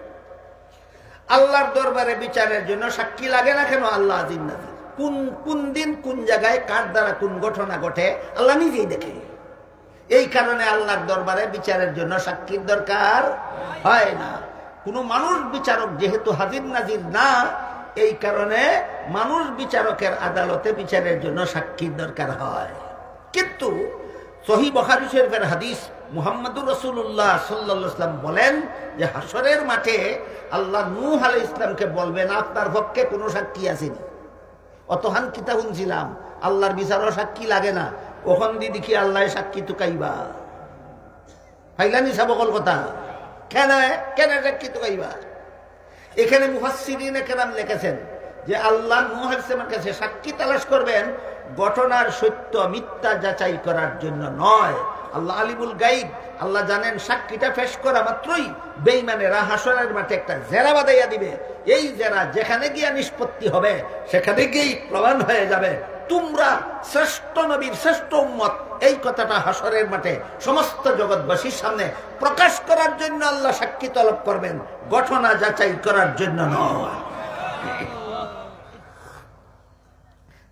আল্লাহর দরবারে বিচারের জন্য সাক্ষী লাগে না কেন? আল্লাহ আজির নাজির। কোন দিন কোন জায়গায় কার দ্বারা কোন ঘটনা ঘটে আল্লাহ নিজেই দেখে। এই কারণে আল্লাহর দরবারে বিচারের জন্য সাক্ষীর দরকার হয় না। কোনো মানুষ বিচারক যেহেতু হাজির নাজির না, এই কারণে মানুষ বিচারকের আদালতে বিচারের জন্য সাক্ষীর দরকার হয়। কিন্তু সহিহ বুখারী শরীফের হাদিস মুহাম্মদুর রাসূলুল্লাহ সাল্লাল্লাহু আলাইহি ওয়াসাল্লাম বলেন যে হাসরের মাঠে আল্লাহ নূহ আলাইহিস সালামকে বলবেন আপনার পক্ষে কোনো সাক্ষী আসেনি। অতহান কিতা শুনছিলাম আল্লাহর বিচারও সাক্ষী লাগে না, ওখান দিয়ে দেখি আল্লাহ সাক্ষী তুকাইবা। ফাইলানি সাবকল কথা কেন কেন সাক্ষী তুকাইবা? এখানে মুফাসসিরিনে কেরাম লিখেছেন যে আল্লাহ নূহ আলাইহিস সালামের কাছে সাক্ষী তালাশ করবেন ঘটনার সত্য মিথ্যা যাচাই করার জন্য নয়। আল্লাহ আলিমুল গাইব, আল্লাহ জানেন সাক্ষীটা পেশ করা মাত্রই বেঈমানেরা হাসরের মাঠে একটা জেরা বাঁধাইয়া দিবে। এই জেরা যেখানে গিয়া নিষ্পত্তি হবে সেখানে গিয়েই প্রমাণ হয়ে যাবে তোমরা শ্রেষ্ঠ নবীর শ্রেষ্ঠ উম্মত। এই কথাটা হাসরের মাঠে সমস্ত জগৎবাসীর সামনে প্রকাশ করার জন্য আল্লাহ সাক্ষী তলব করবেন, ঘটনা যাচাই করার জন্য নয়।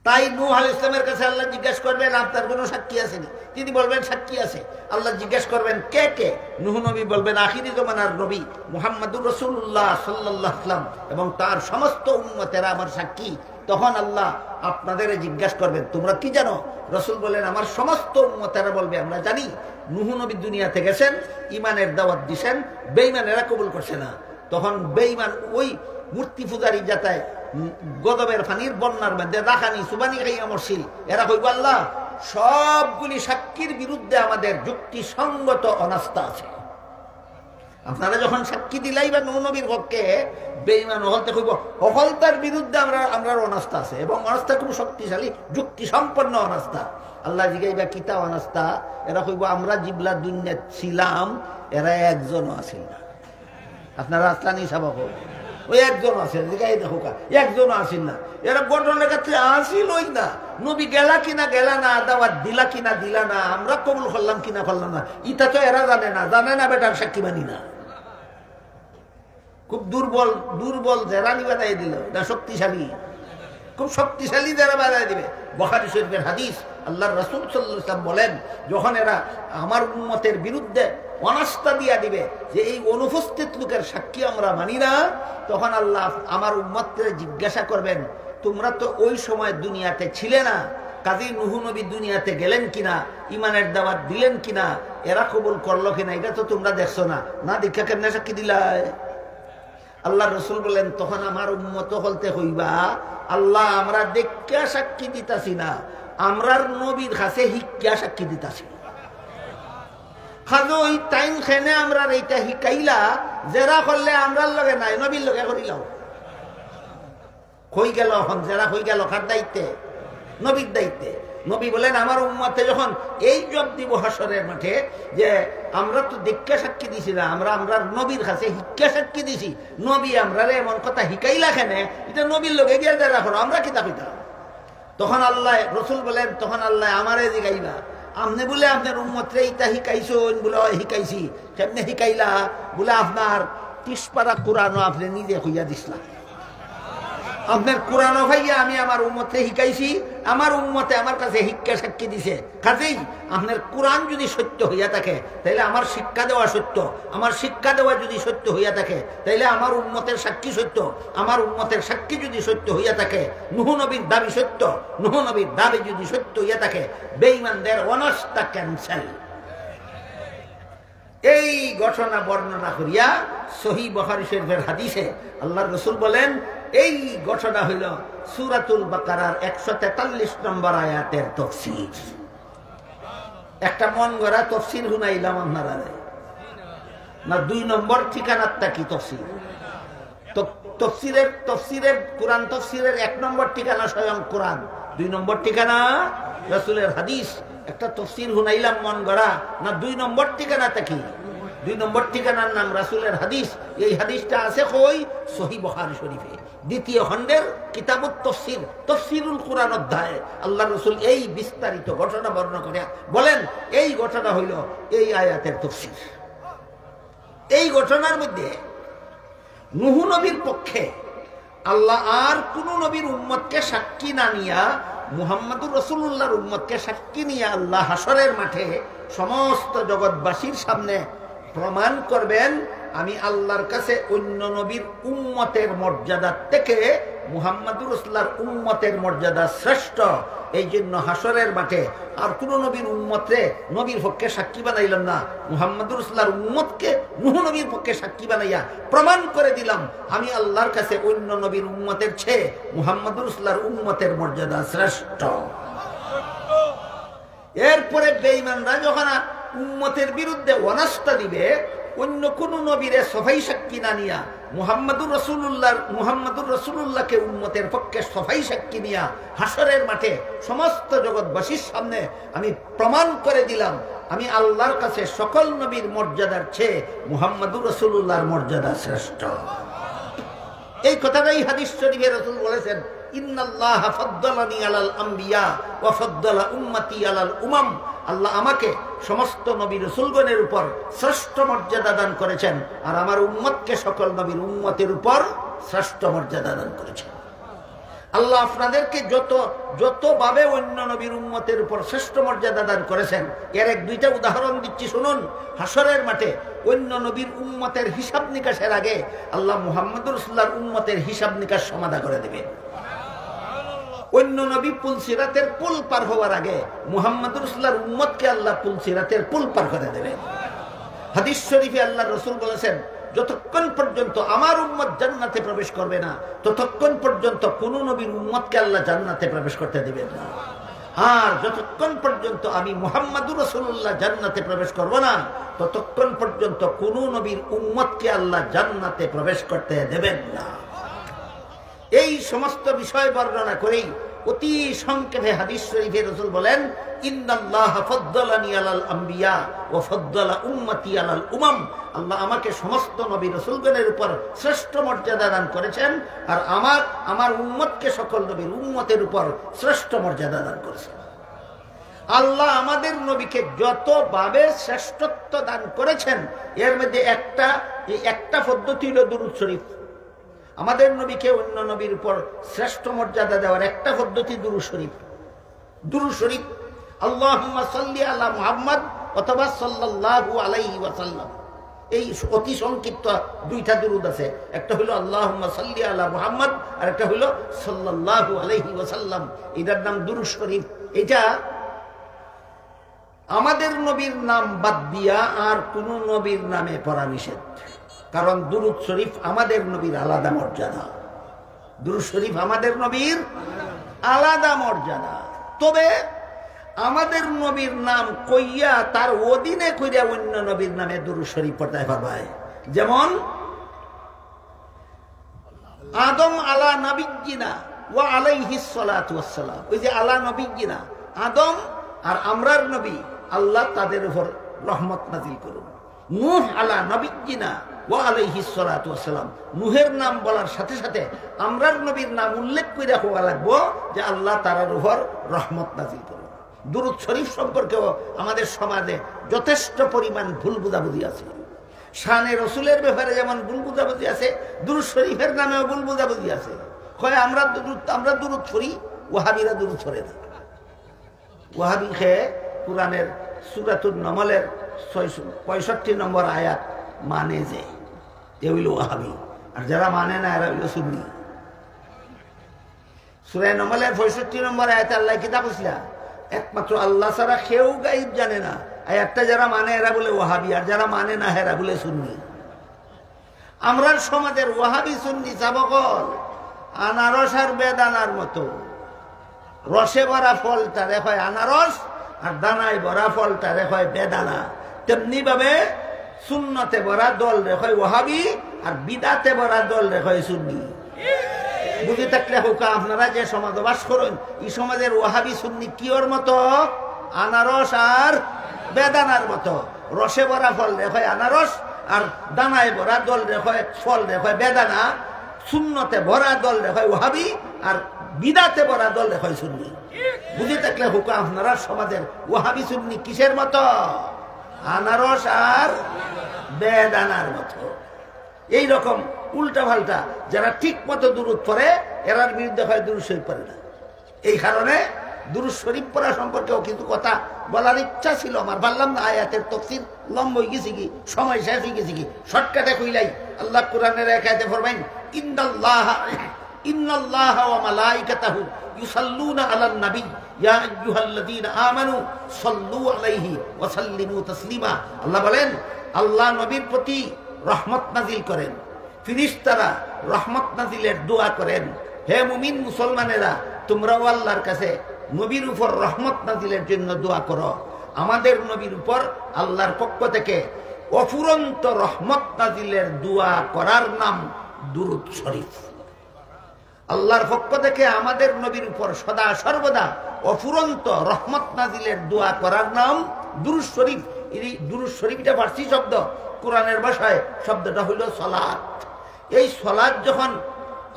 তাই নূহ আলাইহিস সালামের কাছে আল্লাহ জিজ্ঞেস করবেন আপনার কোনো সাক্ষী আছেনি? তিনি বলবেন সাক্ষী আছে। আল্লাহ জিজ্ঞেস করবেন কে কে? নূহ নবী বলবেন আখিরি জমানার নবী মুহাম্মদুর রাসূলুল্লাহ সাল্লাল্লাহু আলাইহি ওয়াসাল্লাম এবং তার সমস্ত উম্মতেরা আমার সাক্ষী। তখন আল্লাহ আপনাদের জিজ্ঞাসা করবেন তোমরা কি জানো? রাসূল বলেন আমার সমস্ত উম্মতেরা বলবে আমরা জানি। নূহ নবী দুনিয়াতে গেছেন, ঈমানের দাওয়াত দিয়েছেন, বেঈমানেরা কবুল করছে না। তখন বেঈমান ওই মূর্তি পূজারী যাতায় গদবের পানির বন্যার মধ্যে রাখানি সুবানি খাইয়া মরছিল, এরা কইব আল্লাহ সবগুলি সাক্ষীর বিরুদ্ধে আমাদের যুক্তিসঙ্গত অনাস্থা আছে। আপনারা যখন সাক্ষী দিলাইবা নূহ নবীর পক্ষে, বেঈমান হলতে কইব অহলতার বিরুদ্ধে আমরা অনাস্থা আছে এবং অনাস্থা খুব শক্তিশালী যুক্তি সম্পন্ন অনাস্থা। আল্লাহ জিগাইবা কিতা অনাস্থা? এরা কইব আমরা জিবলা দুনিয়া ছিলাম, এরা একজনও আসিল না। আপনারা আসলানি সাবাব ওই একজন আসেন, দেখো একজনও আসিল না। এরা ঘটনার কাছে আসিলই না। নবী গেলা কিনা গেলা না, দাওয়াত দিলা কিনা দিলা না, আমরা কবুল করলাম কিনা করলাম না, ইটা তো এরা জানে না বেটার সাক্ষী মানি না। খুব দুর্বল যারা বানাই দিল, এটা শক্তিশালী, খুব শক্তিশালী যারা বানাই দিবে। বুখারী শরীফের হাদিস, আল্লাহর রাসূল সাল্লাল্লাহু আলাইহি ওয়াসাল্লাম বলেন যখন এরা আমার উম্মতের বিরুদ্ধে অনাস্থা দিয়া দিবে যে এই অনুপস্থিত লোকের সাক্ষী আমরা মানি না, তখন আল্লাহ আমার উম্মতকে জিজ্ঞাসা করবেন তোমরা তো ওই সময় দুনিয়াতে ছিলে না, কাজী নূহ নবী দুনিয়াতে গেলেন কিনা, ঈমানের দাওয়াত দিলেন কিনা, এরা কবুল করলো কিনা, এটা তো তোমরা দেখছো না, না দীক্ষা কেমনে সাক্ষী দিলাই? আল্লাহ রসুল বলেন তখন আমার উম্মত হলতে হইবা আল্লাহ আমরা দেখা সাক্ষী দিতাছি না, আমরার নবীর কাছে হিক্কা সাক্ষী দিতাছি। খাজো ওই টাইম খেনে আমরা এইটা হিকাইলা জেরা করলে আমরার লগে নাই, নবীর লগে করিলাম। হই গেল এখন জেরা হই গেল কার দায়িত্বে? নবীর দায়িত্বে। নবী বলেন আমার উম্মতে যখন এই জব দিব হাসরের মাঠে যে আমরা তো দীক্ষা সাক্ষী দিছি না, আমরা নবীর কাছে হিক্কা সাক্ষী দিছি, নবী আমরা এমন কথা হিকাইলা খেনে, এটা নবীর লোকে গিয়ে যারা করো আমরা কিতা কইতাম? তখন আল্লাহ রসুল বলেন তখন আল্লাহ আমারে জিগাইবা আপনি বলে আপনার উম্মতরে ইটা হিকাইছেন, বলে হিকাইছি, কেমনে হিকাইলা? বলে আপনার 30 পারা কোরআনও আপনি নিজে হইয়া দিসলা, আপনার কোরআন ভাইয়া আমি আমার উম্মতে হিকাইছি, আমার উম্মতে আমার কাছে শিক্ষা সাক্ষী দিছে। কাজেই আপনার কোরআন যদি সত্য হইয়া থাকে তাইলে আমার শিক্ষা দেওয়া সত্য, আমার শিক্ষা দেওয়া যদি সত্য হইয়া থাকে তাইলে আমার উম্মতের সাক্ষী সত্য, আমার উম্মতের সাক্ষী যদি সত্য হইয়া থাকে নূহ নবীর দাবি সত্য, নূহ নবীর দাবি যদি সত্য হইয়া থাকে বেঈমানদের অনাস্থা ক্যান্সেল। এই ঘটনা বর্ণনা করিয়া সহিহ বুখারী শরীফের হাদিসে আল্লাহর রাসূল বলেন এই ঘটনা হইল সূরাতুল বাকারার 143 নম্বর আয়াতের তাফসীর। একটা মন গড়া তাফসীর শুনাইলাম আপনারা না, 2 নম্বর ঠিকানাটা কি তাফসীর? তো তাফসীরের কোরআন তাফসীরের 1 নম্বর ঠিকানা স্বয়ং কোরআন, 2 নম্বর ঠিকানা রাসূলের হাদিস। একটা তাফসীর শুনাইলাম মন গড়া না, 2 নম্বর ঠিকানাটা কি? 2 নম্বর ঠিকানার নাম রাসূলের হাদিস। এই হাদিসটা আছে কই? সহিহ বুখারী শরীফে 2য় খণ্ডের কিতাবুত তাফসীর, তাফসীরুল কুরআন অধ্যায়ে আল্লাহর রাসূল এই বিস্তারিত ঘটনা বর্ণনা করে বলেন এই ঘটনা হইল এই আয়াতের তাফসীর। এই ঘটনার মধ্যে নূহ নবীর পক্ষে আল্লাহ আর কোন নবীর উম্মতকে সাক্ষী না নিয়া মুহাম্মদুর রাসূলুল্লাহর উম্মতকে সাক্ষী নিয়ে আল্লাহ হাসরের মাঠে সমস্ত জগৎবাসীর সামনে প্রমাণ করবেন আমি আল্লাহর কাছে অন্য নবীর উম্মতের মর্যাদা থেকে মুহাম্মদুর রাসূলুল্লাহর উম্মতের মর্যাদা শ্রেষ্ঠ। এই জন্য হাসরের মাঠে আর কোন নবীর উম্মতরে নবীর পক্ষে সাক্ষী বানাইলাম না, মুহাম্মদুর রাসূলুল্লাহর উম্মতকে নূহ নবীর পক্ষে সাক্ষী বানাইয়া প্রমাণ করে দিলাম আমি আল্লাহর কাছে অন্য নবীর উম্মতের চেয়ে মুহাম্মদুর রাসূলুল্লাহর উম্মতের মর্যাদা শ্রেষ্ঠ। এরপরে বেঈমানরা যখন উম্মতের বিরুদ্ধে অনাস্থা দিবে অন্য কোন নবীরে সফাই সাক্ষী না নিয়া মুহাম্মদুর রাসূলুল্লাহকে উম্মতের পক্ষে সফাই সাক্ষী নিয়া হাসরের মাঠে সমস্ত জগৎবাসীর সামনে আমি প্রমাণ করে দিলাম আমি আল্লাহর কাছে সকল নবীর মর্যাদার চেয়ে মুহাম্মদুর রাসূলুল্লাহর মর্যাদা শ্রেষ্ঠ। এই কথাটাই হাদিস শরীফে রাসূল বলেছেন ইন্নাল্লাহা ফাদ্দালানি আলাল আম্বিয়া ওয়া ফাদ্দালা উম্মতি আলাল উমাম। আল্লাহ আমাকে সমস্ত নবী রাসূলগণের উপর শ্রেষ্ঠ মর্যাদা দান করেছেন আর আমার উম্মতকে সকল নবীর উম্মতের উপর শ্রেষ্ঠ মর্যাদা দান করেছেন। আল্লাহ আপনাদেরকে যতভাবে অন্য নবীর উম্মতের উপর শ্রেষ্ঠ মর্যাদা দান করেছেন, এর এক দুইটা উদাহরণ দিচ্ছি শুনুন। হাসরের মাঠে অন্য নবীর উম্মতের হিসাব নিকাশের আগে আল্লাহ মুহাম্মদুর রাসূলুল্লাহর উম্মতের হিসাব নিকাশ সমাধা করে দেবেন। অন্য নবী পুল সিরাতের পুল পার হওয়ার আগে মুহাম্মদুর রাসূলুল্লাহর উম্মতকে আল্লাহ পুল সিরাতের পুল পার করে দেবেন। হাদিস শরীফে আল্লাহ রাসূল বলেছেন, যতক্ষণ পর্যন্ত আমার উম্মত জান্নাতে প্রবেশ করবে না, ততক্ষণ পর্যন্ত কোন নবীর উম্মতকে আল্লাহ জান্নাতে প্রবেশ করতে দিবেন না। আর যতক্ষণ পর্যন্ত আমি মুহাম্মদুর রাসূলুল্লাহ জান্নাতে প্রবেশ করব না, ততক্ষণ পর্যন্ত কোন নবীর উম্মতকে আল্লাহ জান্নাতে প্রবেশ করতে দেবেন না। এই সমস্ত বিষয় বর্ণনা করেই অতি সংক্ষেপে হাদিস শরীফে রাসূল বলেন, ইন্নাল্লাহা ফাদ্দালানি আলাল আম্বিয়া ওয়া ফাদ্দালা উম্মতি আলাল উমাম। আল্লাহ আমাকে সমস্ত নবী রাসূলগণের উপর শ্রেষ্ঠ মর্যাদা দান করেছেন, আর আমার উম্মতকে সকল নবীর উম্মতের উপর শ্রেষ্ঠ মর্যাদা দান করেছেন। আল্লাহ আমাদের নবীকে যতভাবে শ্রেষ্ঠত্ব দান করেছেন, এর মধ্যে একটা পদ্ধতি হলো দুরূদ শরীফ। আমাদের নবীকে অন্য নবীর উপর শ্রেষ্ঠ মর্যাদা দেওয়ার একটা পদ্ধতি দুরূদ শরীফ। দুরূদ শরীফ আল্লাহুম্মা সাল্লি আলা মুহাম্মদ অথবা সাল্লাল্লাহু আলাইহি ওয়াসাল্লাম, এই অতি সংক্ষিপ্ত দুইটা দুরূদ আছে। একটা হলো আল্লাহুম্মা সাল্লি আলা মুহাম্মদ, আর একটা হলো সাল্লাল্লাহু আলাইহি ওয়াসাল্লাম। এটার নাম দুরূদ শরীফ। এটা আমাদের নবীর নাম বাদ দিয়া আর কোন নবীর নামে পড়া নিষেধ, কারণ দুরূদ শরীফ আমাদের নবীর আলাদা মর্যাদা। দুরূদ শরীফ আমাদের নবীর আলাদা মর্যাদা। তবে আমাদের নবীর নাম কইয়া তার অধীনে কইরা অন্য নবীর নামে দুরূদ শরীফ পড়তে পারবে। যেমন আদম আলা নবিয়্যিনা ওয়া আলাইহিস সালাতু ওয়াস সালাম, ওই যে আলা নবিয়্যিনা আদম আর আমরার নবী, আল্লাহ তাদের উপর রহমত নাযিল করুন। নূহ আলা নবিয়্যিনা ওয়া আলাইহিস সালাতু ওয়াস সালাম, নূহের নাম বলার সাথে সাথে আমরার নবীর নাম উল্লেখ করে হওয়া লাগবো যে আল্লাহ তার উপর রহমত নাযিল করুন। দুরূদ শরীফ সম্পর্কেও আমাদের সমাজে যথেষ্ট পরিমাণ ভুল বুঝাবুঝি আছে। শানে রসুলের ব্যাপারে যেমন ভুল বুঝাবুঝি আছে, দুরূদ শরীফের নামেও ভুল বুঝাবুঝি আছে। কয় আমরা দুরূদ পড়ি, ওয়াহাবিরা দুরূদ পড়ে না। ওয়াহাবি খেয়ে কুরআনের সূরাতুন নমলের 65 নম্বর আয়াত মানে যে এ হইল ওয়াহাবি, আর যারা মানে না এরা হইল সুন্নি। সূরা নমলের 65 নম্বর আয়াতে আল্লাহ কি তা বলছিলা, একমাত্র আল্লাহ ছাড়া কেউ গায়েব জানে না। আয়াতটা যারা মানে এরা বলে ওয়াহাবি, আর যারা মানে না এরা বলে সুন্নি। আমরা সমাজের ওয়াহাবি সুন্নি চাবকল আনারস আর বেদানার মতো। রসে ভরা ফলটা হয় আনারস, আর দানায় ভরা ফলটা হয় বেদানা। তেমনি ভাবে সুন্নতে ভরা দল হয় ওয়াহাবি, আর বিদাতে ভরা দল হয় সুন্নি। বুঝে থাকলে হোকা আপনারা যে সমাজ বাস করেন, এই সমাজের ওয়াহাবি সুন্নি কিওর মতো, আনারস আর বেদানার মতো। রসে ভরা ফল হয় আনারস, আর দানায় ভরা দল ফল হয় বেদানা। সুন্নতে ভরা দল হয় ওয়াহাবি, আর বিদাতে ভরা দল হয় সুন্নি। বুঝে থাকলে হোকা আপনারা সমাজের ওয়াহাবি সুন্নি কিসের মতো, আনারস আর বেদানার মতো। এইরকম উল্টা পাল্টা যারা ঠিক মতো দুরূদ পড়ে, এরার বিরুদ্ধে হয় দুরূদ শরীফ পড়ে না। এই কারণে দুরূদ শরীফ পড়া সম্পর্কেও কিন্তু কথা বলার ইচ্ছা ছিল আমার, বললাম না আয়াতের তাফসীর লম্বা হয়ে গেছে কি, সময় শেষ হয়ে গেছে কি, শর্টকাটে কইলাই। আল্লাহ কোরআনের এক আয়াতে ফরমাইন, ইন্নাল্লাহা ওয়া মালাইকাতাহু ইউসাল্লুনা আলান নবী ইয়া আইয়ুহাল্লাযীনা আমানু সাল্লু আলাইহি ওয়া সাল্লিমু তাসলিমা। আল্লাহ বলেন, আল্লাহ নবীর প্রতি রহমত নাজিল করেন, ফেরেশতারা রহমত নাজিলের দোয়া করেন। হে মুমিন মুসলমানেরা, তোমরাও আল্লাহর কাছে নবীর উপর রহমত নাজিলের জন্য দোয়া করো। আমাদের নবীর উপর আল্লাহর পক্ষ থেকে অফুরন্ত রহমত নাজিলের দোয়া করার নাম দুরূদ শরীফ। আল্লাহর পক্ষ থেকে আমাদের নবীর উপর সদা সর্বদা অফুরন্ত রহমত নাজিলের দোয়া করার নাম দুরূদ শরীফ। এই দুরূদ শরীফটা ফার্সি শব্দ, কোরআনের ভাষায় শব্দটা হইল সালাত। এই সালাত যখন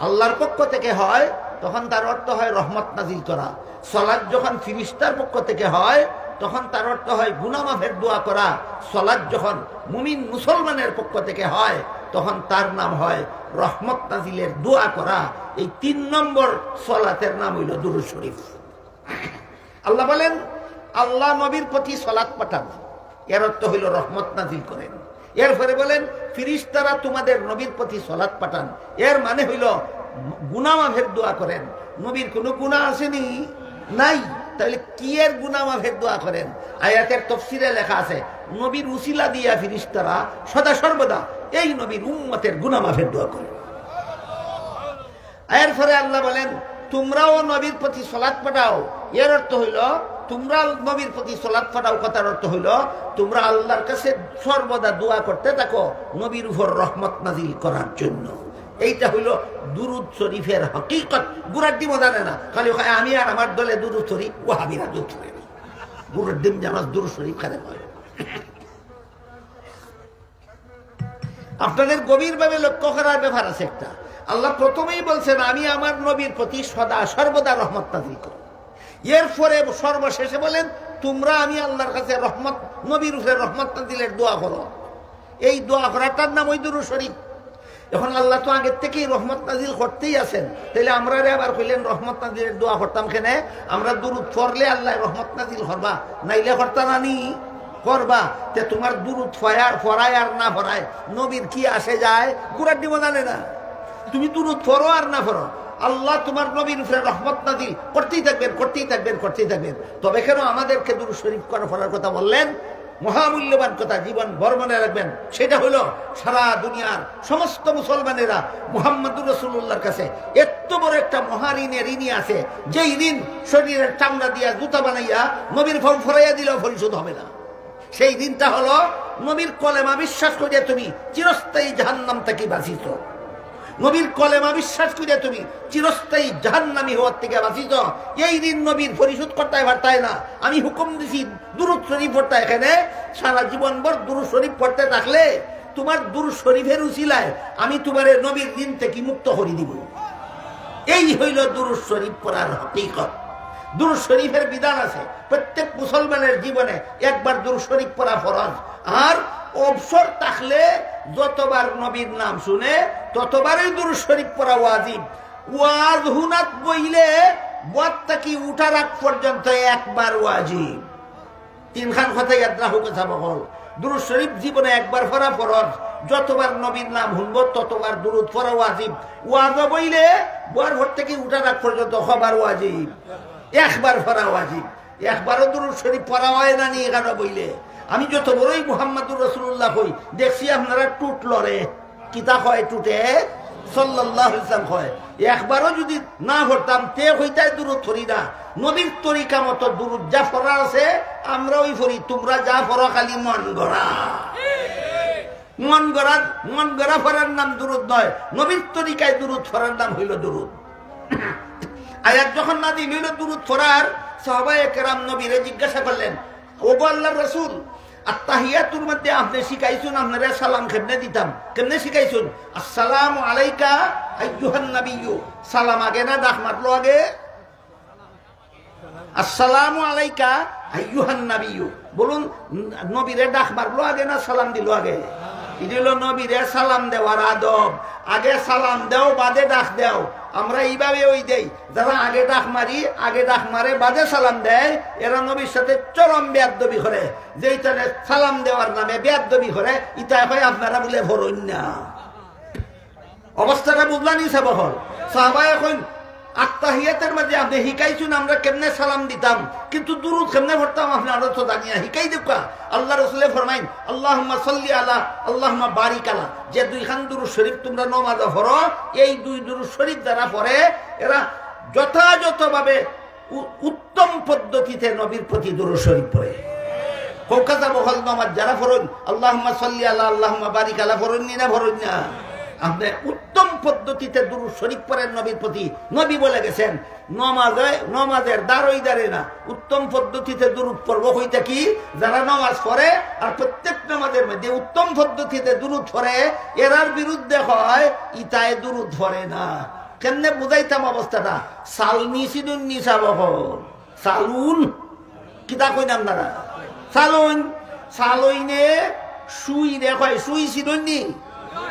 আল্লাহর পক্ষ থেকে হয়, তখন তার অর্থ হয় রহমত নাজিল করা। সালাত যখন ফেরেশতার পক্ষ থেকে হয়, তখন তার অর্থ হয় গুনাহ মাফের দোয়া করা। সালাত যখন মুমিন মুসলমানের পক্ষ থেকে হয়, তখন তার নাম হয় রহমত নাজিলের দোয়া করা। এই 3 নম্বর সালাতের নাম হইল দুরূদ শরীফ। আল্লাহ বলেন আল্লাহ নবীর প্রতি সালাত পাঠান, এর অর্থ হইল রহমত নাজিল করেন। এরপরে বলেন ফেরেশতারা তোমাদের নবীর প্রতি সালাত পাঠান, এর মানে হইল গুনাহ মাফের দোয়া করেন। নবীর কোনো গুনাহ আসেনি? নাই। তাহলে কি এর গুনাহ মাফের দোয়া করেন? আয়াতের তাফসীরে লেখা আছে নবীর উসিলা দিয়া ফেরেশতারা সদা সর্বদা এই নবীর উম্মতের গুনাহ মাফের দোয়া করেন। এরপরে আল্লাহ বলেন তোমরাও নবীর প্রতি সালাত পাঠাও, এর অর্থ হইল তোমরা নবীর প্রতি সালাত পাঠাও, কথার অর্থ হইল তোমরা আল্লাহর কাছে সর্বদা দোয়া করতে থাকো নবীর উপর রহমত নাজিল করার জন্য। এইটা হইল দুরূদ শরীফের হকিকত। গুড়ার ডিমও জানে না, খালি আমি আর আমার দলে দুরূদ শরীফ, ওয়াহাবিরা দুরূদ শরীফ। গুড়ার ডিম জানাস দুরূদ শরীফ খানে হয়। আপনাদের গভীরভাবে লক্ষ্য করার ব্যাপার আছে একটা। আল্লাহ প্রথমেই বলছেন আমি আমার নবীর প্রতি সদা সর্বদা রহমত নাজিল করি। এরপরে সর্বশেষে বলেন তোমরা আমি আল্লাহর কাছে রহমত নবীর উপরে রহমত নাজিলের দোয়া করো। এই দোয়া করাটার নাম ওই দুরূদ শরীফ। এখন আল্লাহ তো আগের থেকেই রহমত নাজিল করতেই আছেন, তাহলে আমরা আবার কইলেন রহমত নাজিলের দোয়া করতাম কেন? আমরা দুরূদ পড়লে আল্লাহ রহমত নাজিল করবা, নাইলে করতা নানি করবা। তে তোমার দুরূদ ফরায় আর না ফরায় নবীর কি আসে যায়? গুড়ার ডিমো জানে না। তুমি দুরূদ পড়ো আর না পড়ো, আল্লাহ তোমার নবীর উপরে রহমত নাজিল করতেই থাকবেন, করতেই থাকবেন, করতেই থাকবেন। তবে কেন আমাদেরকে দুরূদ শরীফ করার কথা বললেন? মহামূল্যবান কথা, জীবন ভর মনে রাখবেন। সেটা হলো সারা দুনিয়ার সমস্ত মুসলমানেরা মুহাম্মদুর রাসূলুল্লাহর কাছে এত বড় একটা মহাঋণের ঋণী আছে, যেই ঋণ শরীরের চামড়া দিয়া জুতা বানাইয়া নবীর ফর্ম ফরাইয়া দিলেও পরিশোধ হবে না। সেই দিনটা হলো নবীর কলেমা বিশ্বাস করিয়া তুমি চিরস্থায়ী জাহান্নাম থেকে বাঁচিত। নবীর কলেমা বিশ্বাস করিয়া তুমি চিরস্থায়ী জাহান্নামী হওয়ার থেকে বাঁচিত। এই ঋণ নবীর পরিশোধ করতে পারতাই না। আমি হুকুম দিছি দুরূদ শরীফ পড়তে, এখানে সারা জীবন ভর দুরূদ শরীফ পড়তে থাকলে তোমার দুরূদ শরীফের উসিলায় আমি তোমার নবীর ঋণ থেকে মুক্ত করে দিব। এই হইল দুরূদ শরীফ পড়ার হকিকত। দুরূদ শরীফের বিধান আছে, প্রত্যেক মুসলমানের জীবনে একবার দুরূদ শরীফ পড়া ফরজ। আর অবসর থাকলে যতবার নবীর নাম শুনে ততবারই দুরূদ শরীফ পড়া ওয়াজিব। ওয়াজ হুনাত বইলে বত্তাকি উঠার আগ পর্যন্ত একবার ওয়াজিব। 3 খান কথা ইয়াদ রাখো কথা বল। দুরূদ শরীফ জীবনে একবার পড়া ফরজ, যতবার নবীর নাম শুনবো ততবার দুরূদ পড়া ওয়াজিব। ওয়াজ বইলে বোয়ার ভোর থেকে উঠার আগ পর্যন্ত হবার ওয়াজিব, একবার পড়া ওয়াজিব। একবারও দুরূদ শরীফ পড়া হয় না নি এখানে বইলে। আমি যত বড়ই মুহাম্মদুর রাসূলুল্লাহ কই, দেখছি আপনারা টুট লড়ে, কিতা হয় টুটে সাল্লাল্লাহু আলাইহি ওয়াসাল্লাম হয়। একবারও যদি না পড়তাম তে হইতাই দুরূদ পড়ি না। নবীর তরিকা মতো দুরূদ যা পড়া আছে আমরা ওই পড়ি, তোমরা যা পড়ো খালি মন গড়া। মন গড়া পড়ার নাম দুরূদ নয়, নবীর তরিকায় দুরূদ পড়ার নাম হইল দুরূদ। আয়াত যখন নাযিল হইল দুরূদ পড়ার, সাহাবায়ে কেরাম নবীরে জিজ্ঞাসা করলেন, ওগো আল্লাহর রাসূল, আত্তাহিয়াতুর মধ্যে আপনি শিখাইছুন আপনারা সালাম কেমনে দিতাম, কেমনে শিখাইছুন? আসসালামু আলাইকা আইয়ুহান নাবিয়্যু, সালাম আগে না ডাক মারলো আগে? আসসালামু আলাইকা আইয়ুহান নাবিয়্যু, বলুন নবীরে ডাক মারলো আগে না সালাম দিল আগে? এটা নবীরে সালাম দেওয়ার আদব। আগে সালাম দেও বাদে ডাক দেও। আমরা এইভাবে ওই দেই, যারা আগে ডাক মারে বাদে সালাম দেয়, এরা নবীর সাথে চরম বেয়াদবি করে। যেইটা সালাম দেওয়ার নামে বেয়াদবি করে, ইটা হয় আপনারা বলে ভরুন না। অবস্থাটা বুঝলানি সাবহল সাহাবায়ে এখন আত্তাহিয়াতের মাঝে আপনি শিখাইছুন আমরা কেমনে সালাম দিতাম, কিন্তু দুরূদ কেমনে পড়তাম আপনারা তো জানিয়া শিখাই দেবা। আল্লাহ রাসূলে ফরমাইন আল্লাহুম্মা সাল্লি আলা আল্লাহুম্মা বারিক আলা, যে 2 খান দুরূদ শরীফ তোমরা নামাজে পড়ো, এই 2 দুরূদ শরীফ যারা পড়ে এরা যথাযথভাবে উত্তম পদ্ধতিতে নবীর প্রতি দুরূদ শরীফ পড়ে। কলকাতা বহল নামাজ যারা পড়েন আল্লাহুম্মা সাল্লি আলা আল্লাহুম্মা বারিক আলা পড়েন না পড়েন না, আপনি উত্তম পদ্ধতিতে দুরূদ শরীফ পড়েন নবীর প্রতি। নবী বলে গেছেন নমাজের দাঁড়ই দাঁড়ে না, উত্তম পদ্ধতিতে দুরূদ পড়ব হইতে কি যারা নামাজ পড়ে আর প্রত্যেক নামাজের মধ্যে উত্তম পদ্ধতিতে দুরূদ পড়ে, এরার বিরুদ্ধে হয় ইতায় দুরূদ পড়ে না। কেমনে বুঝাইতাম অবস্থাটা? সালনি সিদুন নিসা বহল সালুন কিতা কইন আপনারা? সালুন সালইনে সুই রে কয় সুই সিদুন নি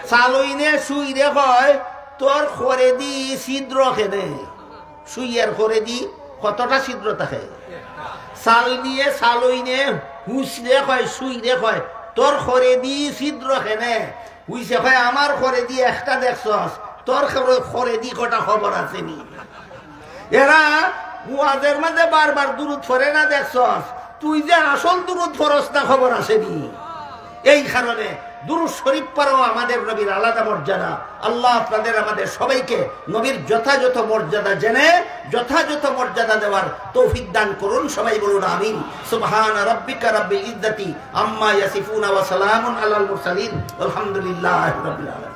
চালইনে শুই রে কয় তোর খরে দি ছিদ্র খেনে শুইয়ের খরে দি কতটা ছিদ্র থাকে চাল নিয়ে চালইনে হুঁচরে কয় শুই রে কয় তোর খরে দি ছিদ্র খেনে হুইছে কয় আমার খরে দি একটা দেখছস তোর খরে দি কটা খবর আছে নি এরা মুয়াজের মাঝে বারবার দুরুদ ফরে না দেখছস তুই যে আসল দুরুদ ফরস না খবর আসেনি এই কারণে দুরুদ শরীফ পড়াও আমাদের নবীর আলাদা মর্যাদা আল্লাহ আপনাদের আমাদের সবাইকে নবীর যথাযথ মর্যাদা জেনে যথাযথ মর্যাদা দেওয়ার তৌফিক দান করুন সবাই বলুন আমিন সুবহান রাব্বিকা রাব্বিল ইজ্জাতি আম্মা ইয়াসিফুন ওয়া সালামুন আলাল মুরসালিন আলহামদুলিল্লাহি রাব্বিল আলামিন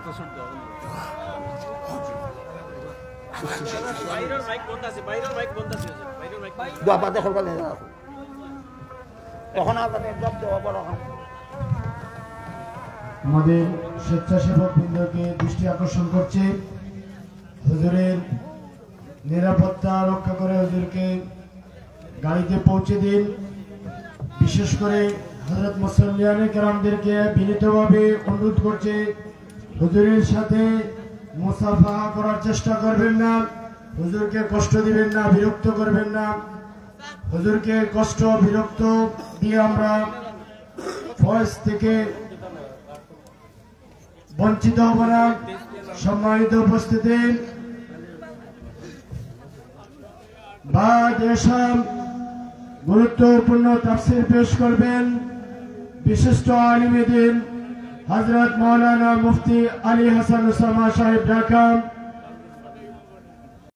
বাইরের মাইক বন্ধ আছে দোয়া পাতে করবা না এখন আপনাদের জব দেওয়া বড় আমাদের স্বেচ্ছাসেবক বৃন্দকে দৃষ্টি আকর্ষণ করছে হুজুরের নিরাপত্তা রক্ষা করে হুজুরকে গাড়িতে পৌঁছে দিন বিশেষ করে হযরত মুসল্লিয়ানে কেরামদেরকে বিনীতভাবে অনুরোধ করছে হুজুরের সাথে মুসাফাহা করার চেষ্টা করবেন না হুজুরকে কষ্ট দিবেন না বিরক্ত করবেন না হুজুরকে কষ্ট বিরক্ত দিয়ে আমরা ফয়েজ থেকে বঞ্চিত হব না সম্মানিত উপস্থিতি বাদ এসব গুরুত্বপূর্ণ তাফসীর পেশ করবেন বিশিষ্ট আলিম দ্বীন হযরত মাওলানা মুফতি আলী হাসান উসামা সাহেব ঢাকা।